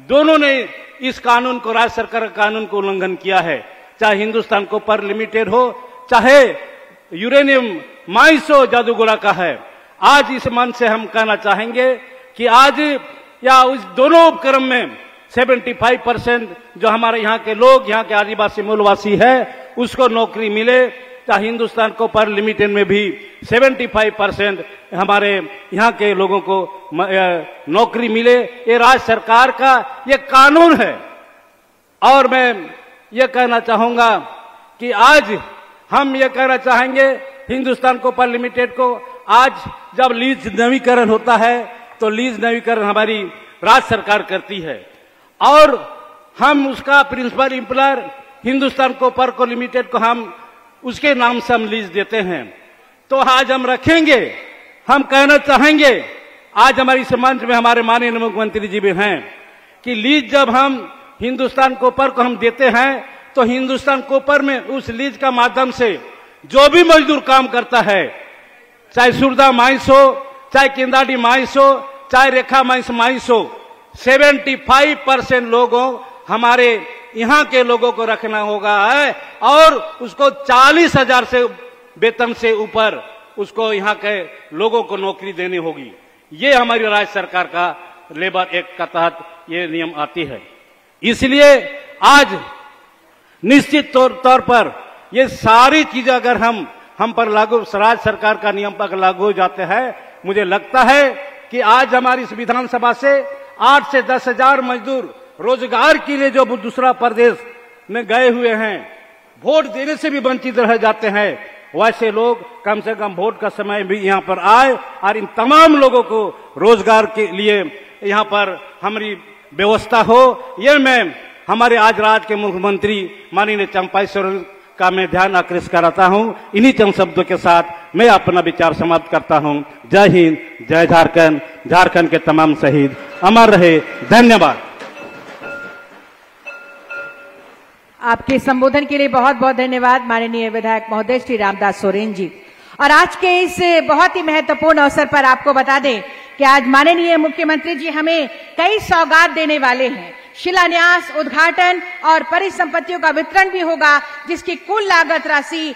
दोनों ने इस कानून को, राज्य सरकार का कानून को उल्लंघन किया है। चाहे हिंदुस्तान को पर लिमिटेड हो, चाहे यूरेनियम माइंस हो जादूगोला का है। आज इस मन से हम कहना चाहेंगे कि आज या उस दोनों उपक्रम में 75% जो हमारे यहाँ के लोग, यहाँ के आदिवासी मूलवासी है, उसको नौकरी मिले। चाहे हिंदुस्तान को पर लिमिटेड में भी 75% हमारे यहाँ के लोगों को नौकरी मिले। ये राज्य सरकार का ये कानून है। और मैं ये कहना चाहूंगा कि आज हम ये कहना चाहेंगे हिंदुस्तान को पर लिमिटेड को, आज जब लीज नवीकरण होता है तो लीज नवीकरण हमारी राज्य सरकार करती है और हम उसका प्रिंसिपल एम्प्लॉयर हिंदुस्तान कोपर लिमिटेड को हम उसके नाम से हम लीज देते हैं। तो आज हम रखेंगे, हम कहना चाहेंगे, आज हमारे इस मंच में हमारे माननीय मुख्यमंत्री जी भी हैं कि लीज जब हम हिंदुस्तान कोपर को हम देते हैं तो हिंदुस्तान कोपर में उस लीज का माध्यम से जो भी मजदूर काम करता है, चाहे सुरदा माइंस हो, चाहे किंदाडी माइंस हो, चाहे रेखा माइंस हो, 75% लोगों हमारे यहाँ के लोगों को रखना होगा है और उसको 40,000 से वेतन से ऊपर उसको यहाँ के लोगों को नौकरी देनी होगी। ये हमारी राज्य सरकार का लेबर एक्ट का तहत ये नियम आती है। इसलिए आज निश्चित तौर पर ये सारी चीजें अगर हम पर लागू, राज्य सरकार का नियम पर लागू हो जाते हैं, मुझे लगता है कि आज हमारी इस विधानसभा से 8 से 10,000 मजदूर रोजगार के लिए जो दूसरा प्रदेश में गए हुए हैं, वोट देने से भी वंचित रह जाते हैं, वैसे लोग कम से कम वोट का समय भी यहाँ पर आए और इन तमाम लोगों को रोजगार के लिए यहाँ पर हमारी व्यवस्था हो। ये मैं हमारे आज राज्य के मुख्यमंत्री माननीय चंपाई सोरेन का मैं ध्यान आकृष्ट कराता हूँ। इन्हीं चंद शब्दों के साथ मैं अपना विचार समाप्त करता हूँ। जय हिंद, जय झारखंड, झारखंड के तमाम शहीद अमर रहे। धन्यवाद। आपके संबोधन के लिए बहुत बहुत धन्यवाद माननीय विधायक महोदय श्री रामदास सोरेन जी। और आज के इस बहुत ही महत्वपूर्ण अवसर पर आपको बता दें कि आज माननीय मुख्यमंत्री जी हमें कई सौगात देने वाले हैं। शिलान्यास, उद्घाटन और परिसंपत्तियों का वितरण भी होगा, जिसकी कुल लागत राशि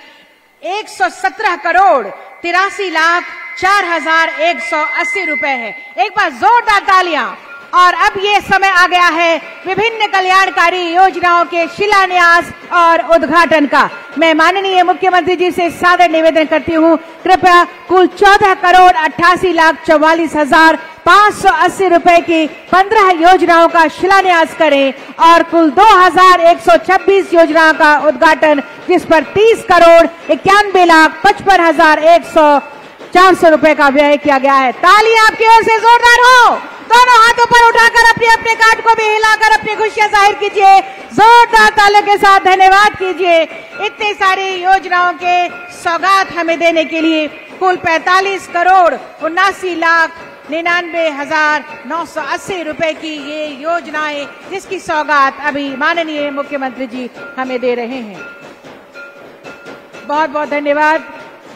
117 करोड़ 83 लाख 4,180 रुपए है। एक बार जोरदार तालियां। और अब ये समय आ गया है विभिन्न कल्याणकारी योजनाओं के शिलान्यास और उद्घाटन का। मैं माननीय मुख्यमंत्री जी से सादर निवेदन करती हूँ, कृपया कुल 14 करोड़ 88 लाख 44,580 रुपए की 15 योजनाओं का शिलान्यास करें और कुल 2,126 योजनाओं का उद्घाटन, जिस पर 30 करोड़ 91 लाख 55,400 रुपए का व्यय किया गया है। तालियां आपकी ओर से जोरदार हो। दोनों हाथों पर उठाकर अपने अपने कार्ड को भी हिलाकर अपनी खुशियां जाहिर कीजिए। जोरदार तालियों के साथ धन्यवाद कीजिए। इतनी सारी योजनाओं के सौगात हमें देने के लिए कुल 45 करोड़ 79 लाख 99,980 रुपए की ये योजनाएं, जिसकी सौगात अभी माननीय मुख्यमंत्री जी हमें दे रहे हैं। बहुत बहुत धन्यवाद,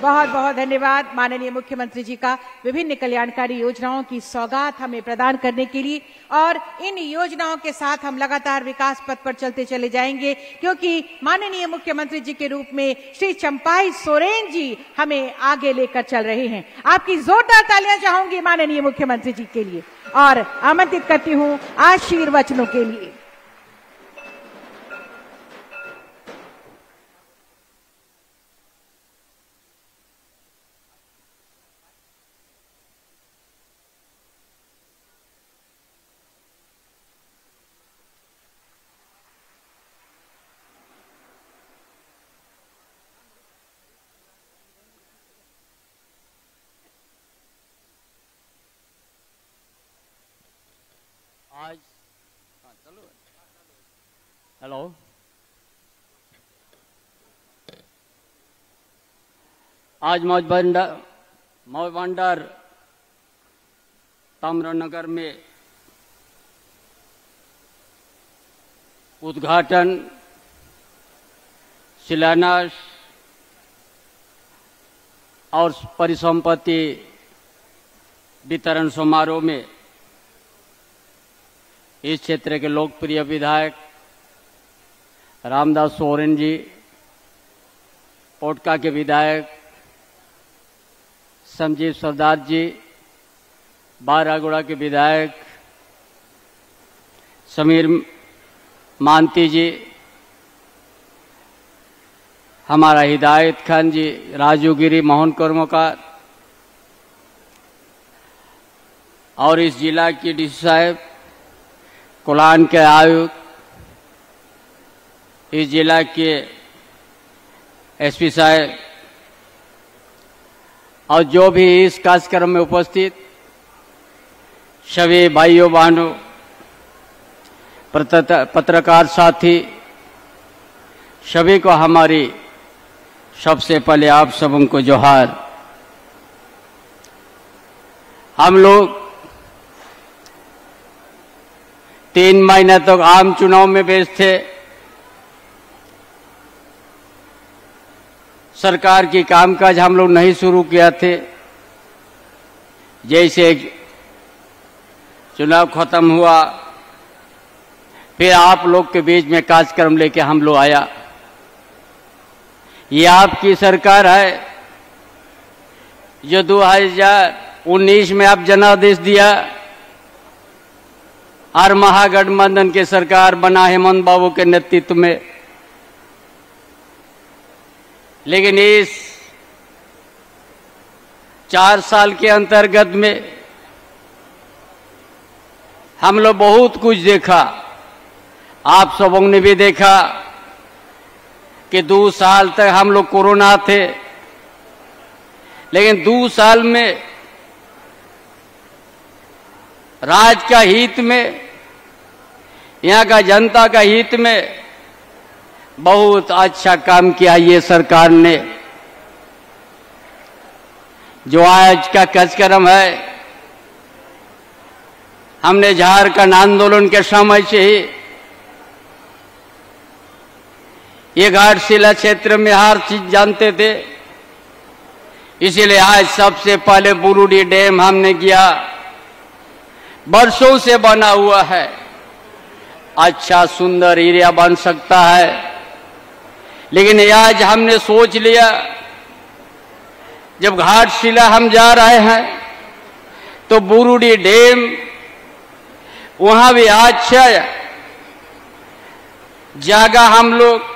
बहुत बहुत धन्यवाद माननीय मुख्यमंत्री जी का विभिन्न कल्याणकारी योजनाओं की सौगात हमें प्रदान करने के लिए। और इन योजनाओं के साथ हम लगातार विकास पथ पर चलते चले जाएंगे, क्योंकि माननीय मुख्यमंत्री जी के रूप में श्री चंपाई सोरेन जी हमें आगे लेकर चल रहे हैं। आपकी जोरदार तालियां चाहूंगी माननीय मुख्यमंत्री जी के लिए और आमंत्रित करती हूं आशीर्वचनों के लिए। आज हेलो, आज मौजबंदर ताम्रनगर में उद्घाटन, शिलान्यास और परिसंपत्ति वितरण समारोह में इस क्षेत्र के लोकप्रिय विधायक रामदास सोरेन जी, पोटका के विधायक संजीव सरदार जी, बारागुड़ा के विधायक समीर मानती जी, हमारा हिदायत खान जी, राजू गिरी, मोहन कर्मकार और इस जिला की डीसी साहब, कोलान के आयुक्त, इस जिला के एसपी साहब और जो भी इस कार्यक्रम में उपस्थित सभी भाइयों बहनों, पत्रकार साथी, सभी को हमारी सबसे पहले आप सबों को जोहार। हम लोग 3 महीने तक आम चुनाव में व्यस्त थे। सरकार की कामकाज हम लोग नहीं शुरू किया थे। जैसे चुनाव खत्म हुआ, फिर आप लोग के बीच में कार्यक्रम लेके हम लोग आया। ये आपकी सरकार है जो 2019 में आप जनादेश दिया और महागठबंधन की सरकार बना हेमंत बाबू के नेतृत्व में। लेकिन इस 4 साल के अंतर्गत में हम लोग बहुत कुछ देखा। आप सबों ने भी देखा कि 2 साल तक हम लोग कोरोना थे, लेकिन 2 साल में राज्य का हित में, यहाँ का जनता का हित में बहुत अच्छा काम किया ये सरकार ने। जो आज का कार्यक्रम है, हमने झारखंड आंदोलन के समय से ही ये घाटशिला क्षेत्र में हर चीज जानते थे, इसीलिए आज सबसे पहले बुरुडी डैम हमने किया। वर्षों से बना हुआ है, अच्छा सुंदर एरिया बन सकता है, लेकिन आज हमने सोच लिया जब घाटशिला हम जा रहे हैं तो बुरुडी डैम वहां भी अच्छा जगह, हम लोग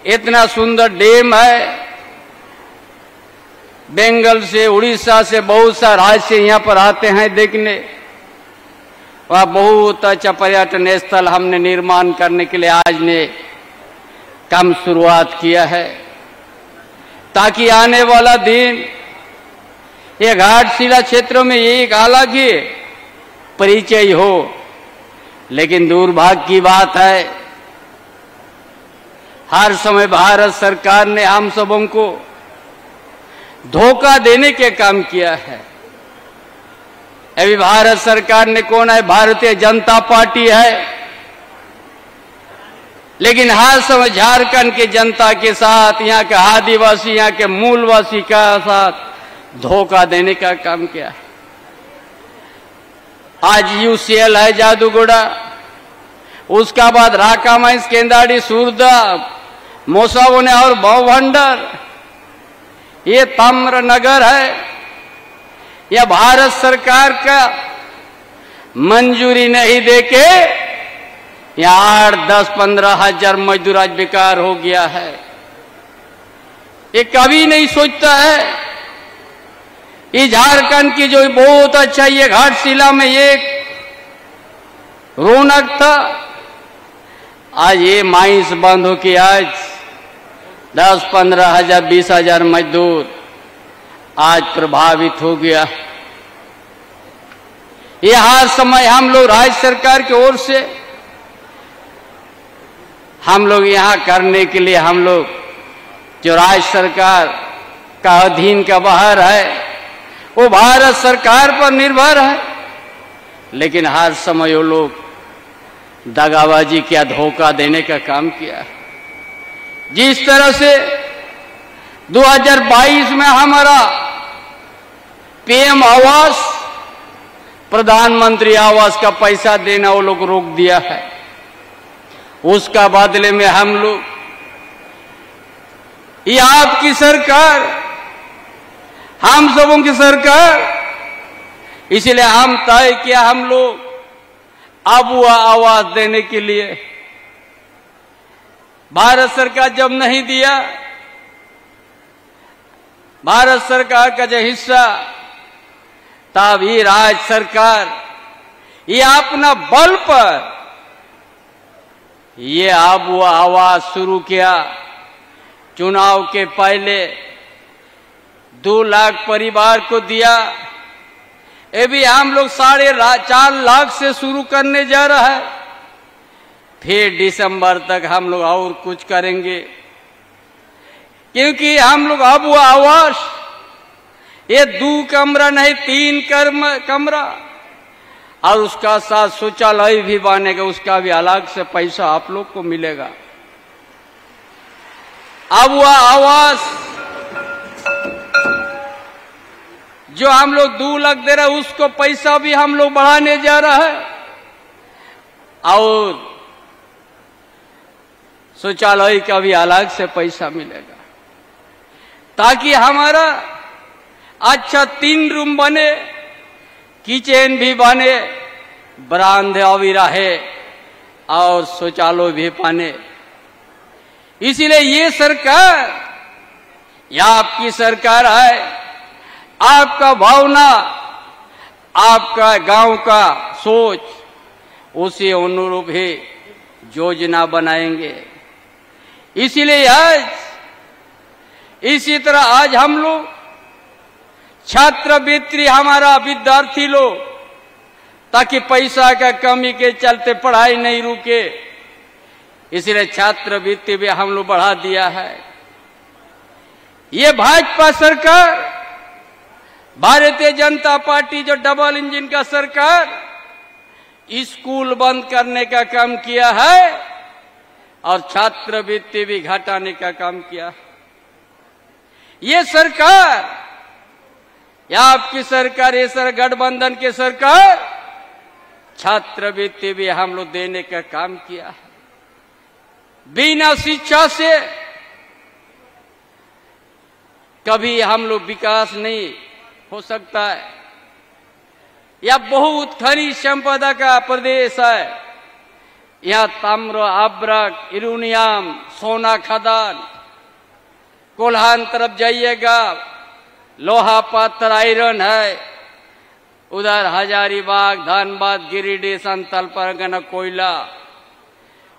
इतना सुंदर डैम है, बंगाल से, उड़ीसा से, बहुत सा राज्य से यहाँ पर आते हैं देखने। वह बहुत अच्छा पर्यटन स्थल हमने निर्माण करने के लिए आज ने काम शुरुआत किया है, ताकि आने वाला दिन ये घाटशिला क्षेत्र में एक अलग ही परिचय हो। लेकिन दुर्भाग्य की बात है, हर समय भारत सरकार ने हम सबों को धोखा देने के काम किया है। अभी भारत सरकार ने कौन है? भारतीय जनता पार्टी है, लेकिन हर समय झारखंड के जनता के साथ, यहाँ के आदिवासी, यहाँ के मूलवासी का साथ धोखा देने का काम किया है। आज यूसीएल है जादूगोड़ा, उसका बाद राकामाइंस, केंदाड़ी, सूरदा, मोसावने और भावभंडर, ये ताम्र नगर है। यह भारत सरकार का मंजूरी नहीं देके यहाँ 8, 10, 15 हजार मजदूर आज बेकार हो गया है। ये कभी नहीं सोचता है ये झारखंड की जो बहुत अच्छा ये घाटशिला में एक रौनक था, आज ये माइंस बंद हो के आज 10, 15 हजार, 20 हजार मजदूर आज प्रभावित हो गया। ये हर समय हम लोग राज्य सरकार की ओर से हम लोग यहाँ करने के लिए, हम लोग जो राज्य सरकार का अधीन का बाहर है वो भारत सरकार पर निर्भर है, लेकिन हर समय वो लोग दगाबाजी किया, धोखा देने का काम किया। जिस तरह से 2022 में हमारा पीएम आवास, प्रधानमंत्री आवास का पैसा देना वो लोग रोक दिया है, उसका बदले में हम लोग, ये आपकी सरकार, हम सबों की सरकार, इसलिए हम तय किया हम लोग अब वो आवास देने के लिए। भारत सरकार जब नहीं दिया, भारत सरकार का जो हिस्सा, तब ये राज्य सरकार ये अपना बल पर ये अब वो आवाज शुरू किया। चुनाव के पहले 2 लाख परिवार को दिया। ये भी हम लोग 4.5 लाख से शुरू करने जा रहा है। फिर दिसंबर तक हम लोग और कुछ करेंगे, क्योंकि हम लोग अब वो आवास ये 2 कमरा नहीं 3 कमरा और उसका साथ शौचालय भी बनेगा, उसका भी अलग से पैसा आप लोग को मिलेगा। अब वो आवास जो हम लोग 2 लाख दे रहे हैं उसको पैसा भी हम लोग बढ़ाने जा रहा है और शौचालय का भी अलग से पैसा मिलेगा, ताकि हमारा अच्छा 3 रूम बने, किचन भी बने, बरामदा भी रहे और शौचालय भी बने। इसीलिए ये सरकार, ये आपकी सरकार है, आपका भावना, आपका गांव का सोच, उसी अनुरूप ही योजना बनाएंगे। इसीलिए आज इसी तरह आज हम लोग छात्रवृत्ति हमारा विद्यार्थी लोग, ताकि पैसा का कमी के चलते पढ़ाई नहीं रुके, इसलिए छात्रवृत्ति भी हम लोग बढ़ा दिया है। ये भाजपा सरकार, भारतीय जनता पार्टी जो डबल इंजन का सरकार, स्कूल बंद करने का काम किया है और छात्रवृत्ति भी घटाने का काम किया है। ये सरकार, या आपकी सरकार, ये सर गठबंधन की सरकार, छात्रवृत्ति भी हम लोग देने का काम किया है। बिना शिक्षा से कभी हम लोग विकास नहीं हो सकता है। यह बहुत खनिज संपदा का प्रदेश है। यहाँ ताम्र, अब्रक, यूरेनियम, सोना खदान, कोल्हान तरफ जाइएगा लोहा पत्थर आयरन है, उधर हजारीबाग, धनबाद, गिरिडीह, संथाल परगना कोयला,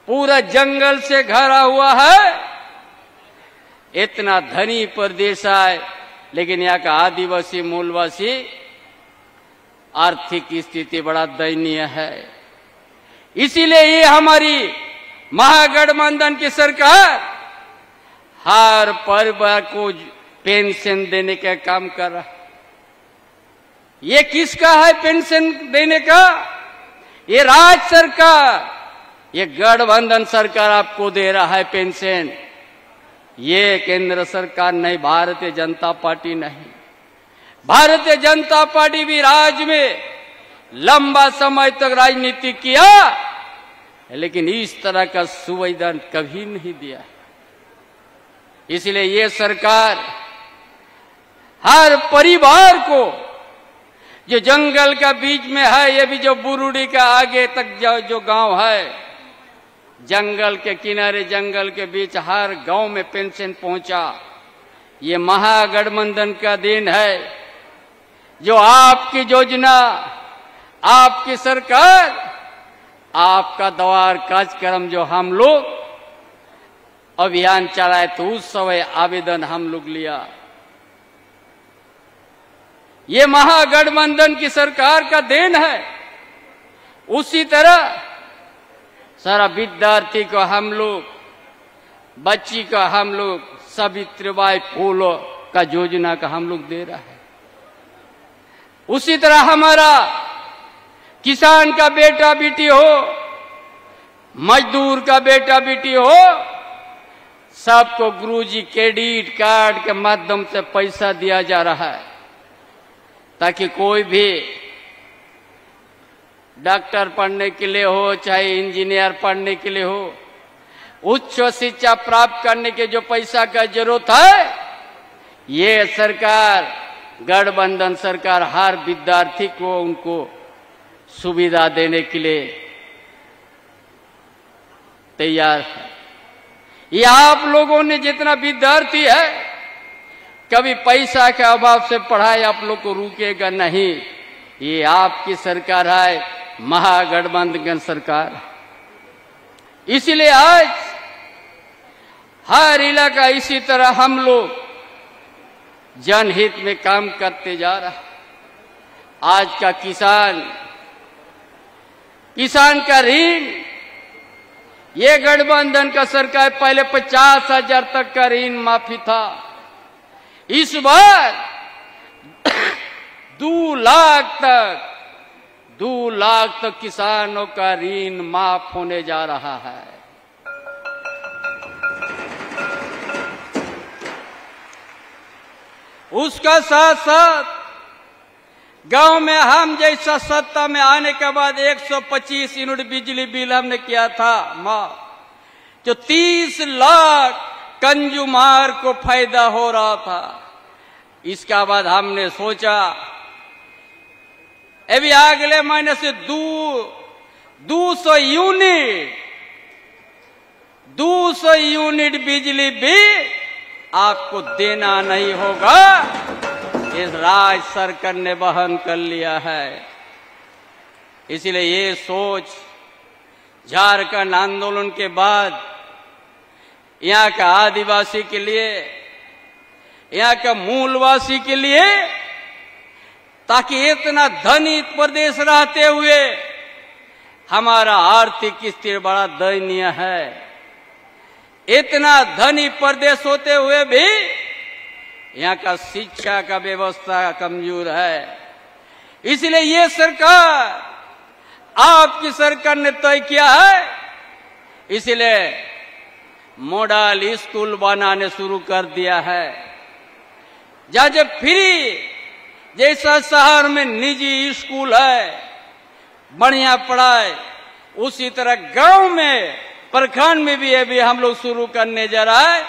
पूरा जंगल से घरा हुआ है। इतना धनी प्रदेश है, लेकिन यहाँ का आदिवासी मूलवासी आर्थिक स्थिति बड़ा दयनीय है। इसीलिए ये हमारी महागठबंधन की सरकार हर परिवार को पेंशन देने का काम कर रहा है। ये किसका है पेंशन देने का? ये राज्य सरकार, ये गठबंधन सरकार आपको दे रहा है पेंशन। ये केंद्र सरकार नहीं, भारतीय जनता पार्टी नहीं। भारतीय जनता पार्टी भी राज्य में लंबा समय तक राजनीति किया, लेकिन इस तरह का सुविधा कभी नहीं दिया। इसलिए ये सरकार हर परिवार को, जो जंगल का बीच में है, ये भी जो बुरुडी का आगे तक जो गांव है, जंगल के किनारे, जंगल के बीच, हर गांव में पेंशन पहुंचा। ये महागठबंधन का दिन है, जो आपकी योजना, आपकी सरकार, आपका द्वार कार्यक्रम जो हम लोग अभियान चलाए, तो उस समय आवेदन हम लोग लिया। ये महागठबंधन की सरकार का देन है। उसी तरह सारा विद्यार्थी को हम लोग, बच्ची को हम लोग सावित्रीबाई फूले का योजना का हम लोग दे रहा है। उसी तरह हमारा किसान का बेटा बेटी हो, मजदूर का बेटा बेटी हो, सबको गुरुजी क्रेडिट कार्ड के माध्यम से पैसा दिया जा रहा है, ताकि कोई भी डॉक्टर पढ़ने के लिए हो, चाहे इंजीनियर पढ़ने के लिए हो, उच्च शिक्षा प्राप्त करने के जो पैसा का जरूरत है, ये सरकार, गठबंधन सरकार हर विद्यार्थी को उनको सुविधा देने के लिए तैयार है। ये आप लोगों ने जितना विद्यार्थी है, कभी पैसा के अभाव से पढ़ाई आप लोग को रुकेगा नहीं। ये आपकी सरकार है, महागठबंधन सरकार। इसीलिए आज हर इलाका इसी तरह हम लोग जनहित में काम करते जा रहा है। आज का किसान का ऋण, ये गठबंधन का सरकार पहले 50,000 तक का ऋण माफी था, इस बार 2 लाख तक किसानों का ऋण माफ होने जा रहा है। उसका साथ साथ गांव में हम जैसा सत्ता में आने के बाद 125 यूनिट बिजली बिल हमने किया था माफ, जो 30 लाख कंज्यूमर को फायदा हो रहा था। इसका बाद हमने सोचा अभी अगले महीने से 200 यूनिट बिजली बिल आपको देना नहीं होगा। इस राज्य सरकार ने वहन कर लिया है। इसलिए ये सोच झारखंड आंदोलन के बाद यहाँ का आदिवासी के लिए, यहाँ का मूलवासी के लिए, ताकि इतना धनी प्रदेश रहते हुए हमारा आर्थिक स्थिति बड़ा दयनीय है, इतना धनी प्रदेश होते हुए भी यहाँ का शिक्षा का व्यवस्था कमजोर है। इसलिए ये सरकार, आपकी सरकार ने तय किया है, इसलिए मॉडल स्कूल बनाने शुरू कर दिया है। जब फ्री जैसा शहर में निजी स्कूल है, बढ़िया पढ़ाई, उसी तरह गांव में, प्रखंड में भी अभी हम लोग शुरू करने जा रहा है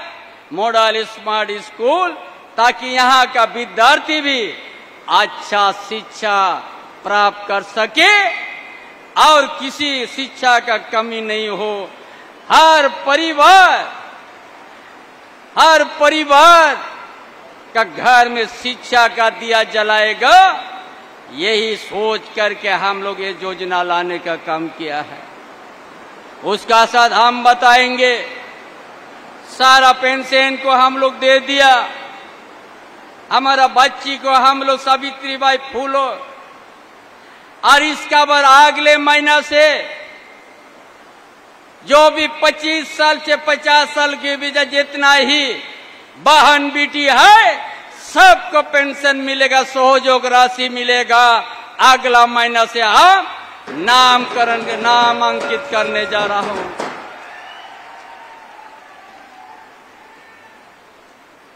मॉडल स्मार्ट स्कूल, ताकि यहाँ का विद्यार्थी भी अच्छा शिक्षा प्राप्त कर सके और किसी शिक्षा का कमी नहीं हो। हर परिवार का घर में शिक्षा का दिया जलाएगा, यही सोच करके हम लोग ये योजना लाने का काम किया है। उसका साथ हम बताएंगे, सारा पेंशन को हम लोग दे दिया, हमारा बच्ची को हम लोग सावित्रीबाई फूलो, और इसका बाद अगले महीना से जो भी 25 साल से 50 साल के बीच जितना ही बहन बेटी है, सबको पेंशन मिलेगा, सहयोग राशि मिलेगा। अगला महीना से हम नाम अंकित करने जा रहा हूं।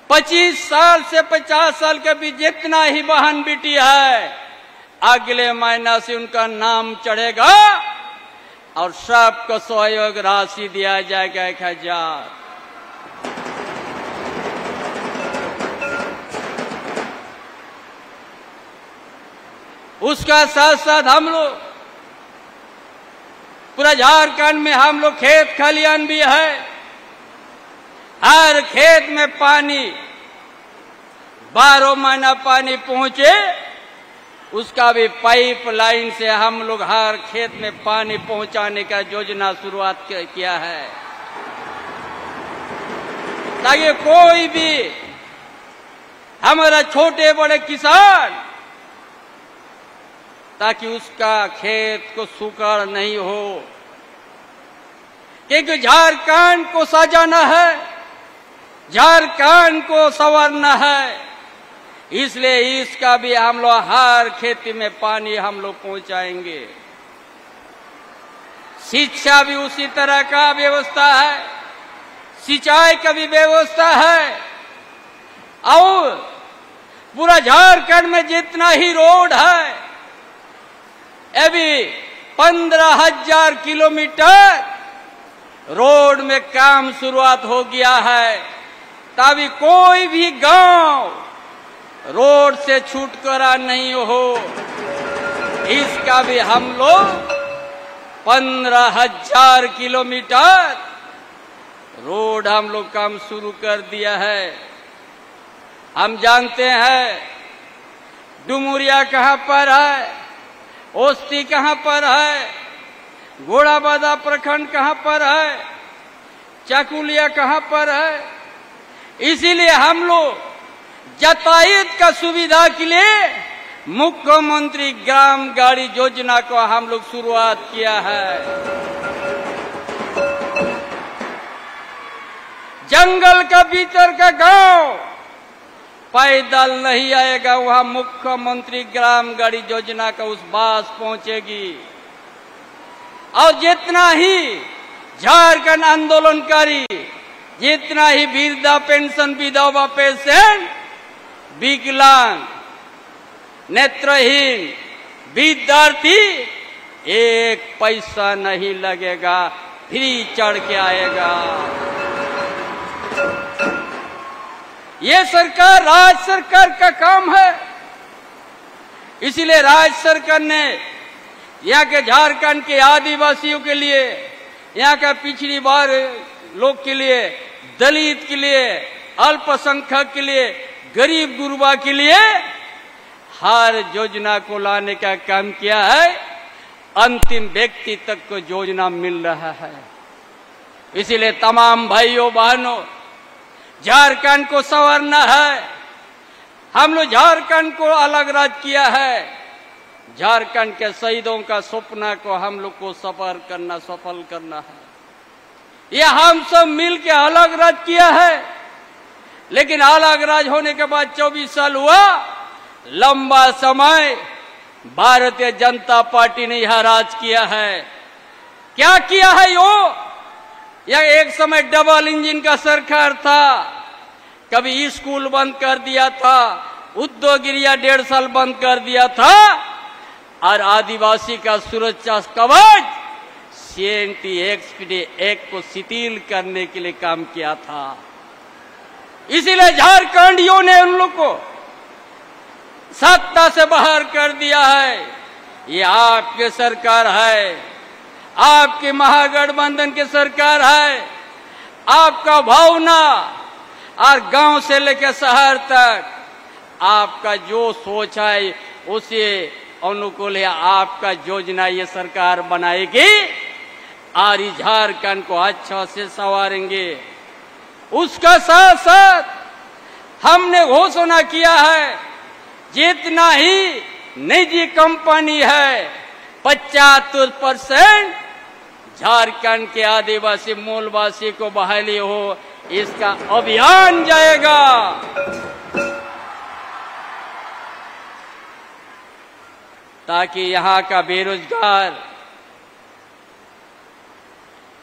25 साल से 50 साल के बीच जितना ही बहन बेटी है, अगले महीना से उनका नाम चढ़ेगा और सबको सहयोग राशि दिया जाएगा 1000। उसका साथ साथ हम लोग पूरा झारखंड में हम लोग खेत खलियान भी है, हर खेत में पानी 12 महीना पानी पहुंचे, उसका भी पाइप लाइन से हम लोग हर खेत में पानी पहुंचाने का योजना शुरुआत किया है, ताकि कोई भी हमारा छोटे बड़े किसान, ताकि उसका खेत को सूखा नहीं हो। क्योंकि झारखंड को सजाना है, झारखंड को संवारना है, इसलिए इसका भी हम लोग हर खेती में पानी हम लोग पहुंचाएंगे। शिक्षा भी उसी तरह का व्यवस्था है, सिंचाई का भी व्यवस्था है, और पूरा झारखंड में जितना ही रोड है, अभी 15,000 किलोमीटर रोड में काम शुरुआत हो गया है, तभी कोई भी गांव रोड से छुटकारा नहीं हो। इसका भी हम लोग 15,000 किलोमीटर रोड हम लोग काम शुरू कर दिया है। हम जानते हैं डुमुरिया कहाँ पर है, ओस्ती कहाँ पर है, घोड़ाबादा प्रखंड कहाँ पर है, चकुलिया कहाँ पर है। इसीलिए हम लोग यातायात का सुविधा के लिए मुख्यमंत्री ग्राम गाड़ी योजना को हम लोग शुरुआत किया है। जंगल का भीतर का गांव पैदल नहीं आएगा, वहां मुख्यमंत्री ग्राम गाड़ी योजना का उस बस पहुंचेगी। और जितना ही झारखंड आंदोलनकारी, जितना ही वृद्धा पेंशन, विधवा पेंशन, विकलांग, नेत्रहीन, विद्यार्थी, एक पैसा नहीं लगेगा, फ्री चढ़ के आएगा। ये सरकार राज्य सरकार का काम है। इसलिए राज्य सरकार ने यहाँ के झारखंड के आदिवासियों के लिए, यहाँ का पिछड़ी वर्ग लोग के लिए, दलित के लिए, अल्पसंख्यक के लिए, गरीब गुरबा के लिए हर योजना को लाने का काम किया है। अंतिम व्यक्ति तक को योजना मिल रहा है। इसीलिए तमाम भाइयों बहनों, झारखंड को संवारना है। हम लोग झारखंड को अलग राज्य किया है। झारखंड के शहीदों का सपना को हम लोग को सफल करना है। ये हम सब मिल के अलग राज्य किया है। लेकिन अलग राज्य होने के बाद 24 साल हुआ, लंबा समय भारतीय जनता पार्टी ने यह राज किया है। क्या किया है यह एक समय डबल इंजन का सरकार था। कभी स्कूल बंद कर दिया था, उद्योग एरिया 1.5 साल बंद कर दिया था, और आदिवासी का सुरक्षा कवच CNT एक्ट को शिथिल करने के लिए काम किया था। इसीलिए झारखंडियों ने उन लोग को सत्ता से बाहर कर दिया है। ये आपके सरकार है, आपके महागठबंधन की सरकार है। आपका भावना और गांव से लेकर शहर तक आपका जो सोच है उसे अनुकूल है आपका योजना ये सरकार बनाएगी और झारखंड को अच्छा से संवारेंगे। उसका साथ साथ हमने घोषणा किया है, जितना ही निजी कंपनी है 75% झारखंड के आदिवासी मूलवासी को बहाली हो, इसका अभियान जाएगा। ताकि यहाँ का बेरोजगार,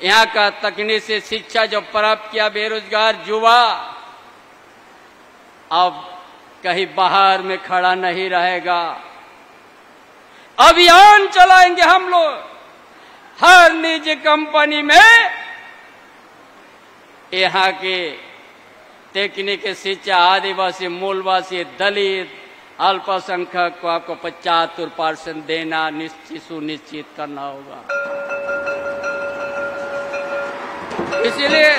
यहाँ का तकनीक से शिक्षा जो प्राप्त किया बेरोजगार युवा अब कहीं बाहर में खड़ा नहीं रहेगा। अभियान चलाएंगे हम लोग हर निजी कंपनी में। यहाँ के तकनीकी शिक्षा आदिवासी मूलवासी दलित अल्पसंख्यक को आपको 75% देना सुनिश्चित करना होगा। इसलिए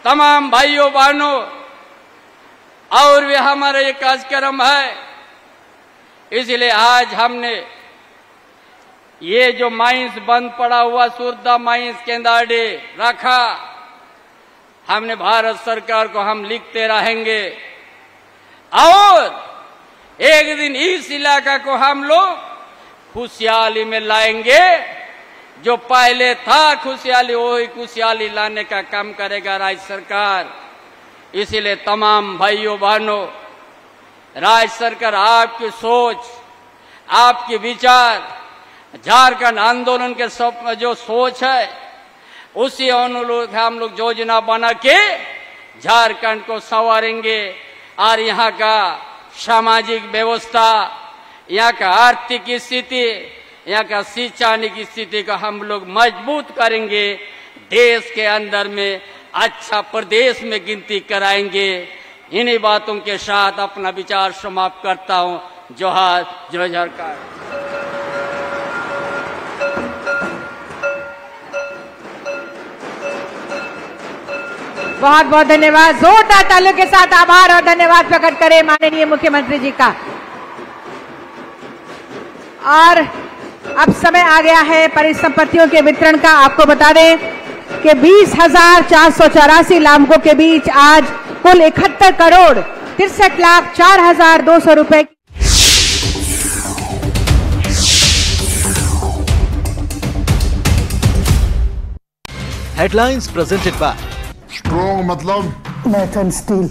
तमाम भाइयों बहनों और भी हमारा ये कार्यक्रम है। इसलिए आज हमने ये जो माइंस बंद पड़ा हुआ सुरदा माइंस केंद्राडे रखा, हमने भारत सरकार को हम लिखते रहेंगे और एक दिन इस इलाका को हम लोग खुशहाली में लाएंगे। जो पहले था खुशहाली, वही खुशहाली लाने का काम करेगा राज्य सरकार। इसीलिए तमाम भाइयों बहनों, राज्य सरकार आपकी सोच, आपके विचार, झारखंड आंदोलन के सब जो सोच है उसी अनुरूप हम लोग योजना बना के झारखंड को संवारेंगे और यहाँ का सामाजिक व्यवस्था, यहाँ का आर्थिक स्थिति, यहाँ का शैक्षणिक स्थिति को हम लोग मजबूत करेंगे। देश के अंदर में अच्छा प्रदेश में गिनती कराएंगे। इन्हीं बातों के साथ अपना विचार समाप्त करता हूँ। जोहार, जय झारखंड। बहुत बहुत धन्यवाद। जोरदार तालियों के साथ आभार और धन्यवाद प्रकट करें माननीय मुख्यमंत्री जी का। और अब समय आ गया है परिसंपत्तियों के वितरण का। आपको बता दें कि 20,484 लाभुकों के बीच आज कुल 71 करोड़ 63,04,200 रुपए। हेडलाइंस प्रेजेंटेड बाय स्ट्रॉन्ग मतलब Maithon steel.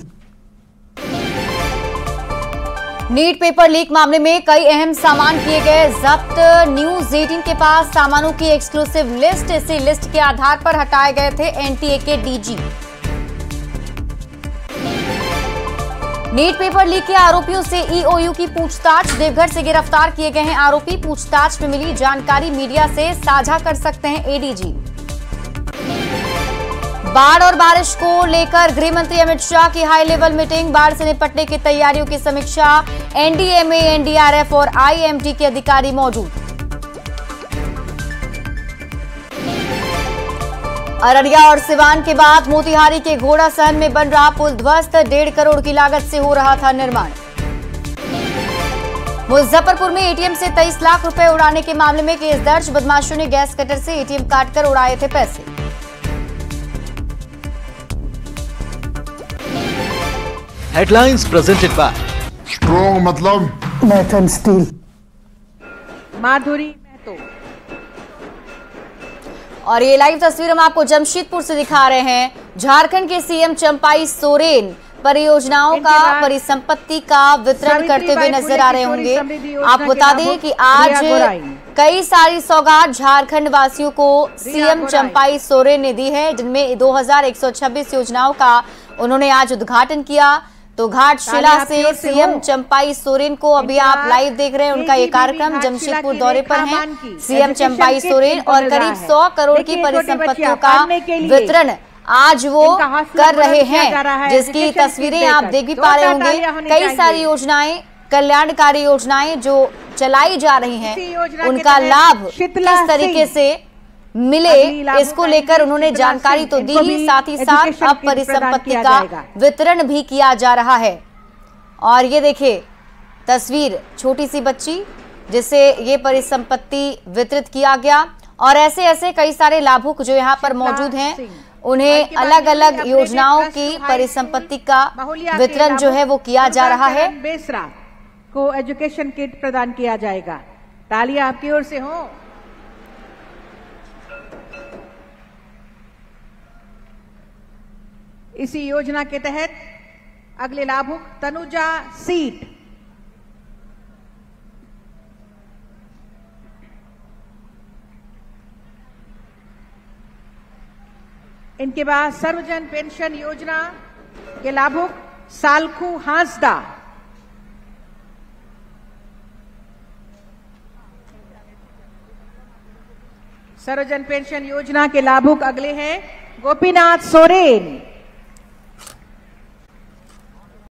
NEET paper leak मामले में कई अहम सामान किए गए जब्त। न्यूज 18 के पास सामानों की एक्सक्लूसिव लिस्ट। इसी लिस्ट के आधार पर हटाए गए थे एनटीए के डीजी। नीट पेपर लीक के आरोपियों से ईओयू की पूछताछ। देवघर से गिरफ्तार किए गए हैं आरोपी। पूछताछ में मिली जानकारी मीडिया से साझा कर सकते हैं एडीजी। बाढ़ और बारिश को लेकर गृह मंत्री अमित शाह की हाई लेवल मीटिंग। बाढ़ से निपटने की तैयारियों की समीक्षा। एनडीएमए, एनडीआरएफ और आईएमटी के अधिकारी मौजूद। अररिया और सिवान के बाद मोतिहारी के घोड़ासहन में बन रहा पुल ध्वस्त। 1.5 करोड़ की लागत से हो रहा था निर्माण। मुजफ्फरपुर में एटीएम से 23 लाख रुपए उड़ाने के मामले में केस दर्ज। बदमाशों ने गैस कटर से एटीएम काटकर उड़ाए थे पैसे। हेडलाइंस प्रेजेंटेड बाय स्ट्रॉन्ग मतलब मैथन स्टील। माधुरी महतो। और ये लाइव तस्वीर हम आपको जमशेदपुर से दिखा रहे हैं। झारखंड के सीएम चंपाई सोरेन परियोजनाओं का परिसंपत्ति का वितरण करते हुए नजर आ रहे होंगे। आप बता दें कि आज कई सारी सौगात झारखंड वासियों को सीएम चंपाई सोरेन ने दी है, जिनमें 2126 योजनाओं का उन्होंने आज उद्घाटन किया। तो घाटशिला से सीएम चंपाई सोरेन को अभी आप लाइव देख रहे हैं। उनका ये कार्यक्रम जमशेदपुर दौरे पर है। सीएम चंपाई सोरेन और करीब 100 करोड़ की परिसंपत्तियों का वितरण आज वो कर रहे हैं, जिसकी तस्वीरें आप देख भी पा रहे होंगे। कई सारी योजनाएं, कल्याणकारी योजनाएं जो चलाई जा रही हैं, उनका लाभ किस तरीके से मिले, इसको लेकर उन्होंने जानकारी तो दी ही, साथ ही साथ अब परिसंपत्ति का वितरण भी किया जा रहा है। और ये देखिए तस्वीर, छोटी सी बच्ची जिसे ये परिसंपत्ति वितरित किया गया। और ऐसे ऐसे कई सारे लाभुक जो यहाँ पर मौजूद हैं, उन्हें अलग अलग योजनाओं की परिसंपत्ति का वितरण जो है वो किया जा रहा है। बेसरा को एजुकेशन किट प्रदान किया जाएगा। तालियां आपकी ओर से हो। इसी योजना के तहत अगले लाभुक तनुजा सीट। इनके बाद सर्वजन पेंशन योजना के लाभुक सालखू हांसदा। सर्वजन पेंशन योजना के लाभुक अगले हैं गोपीनाथ सोरेन।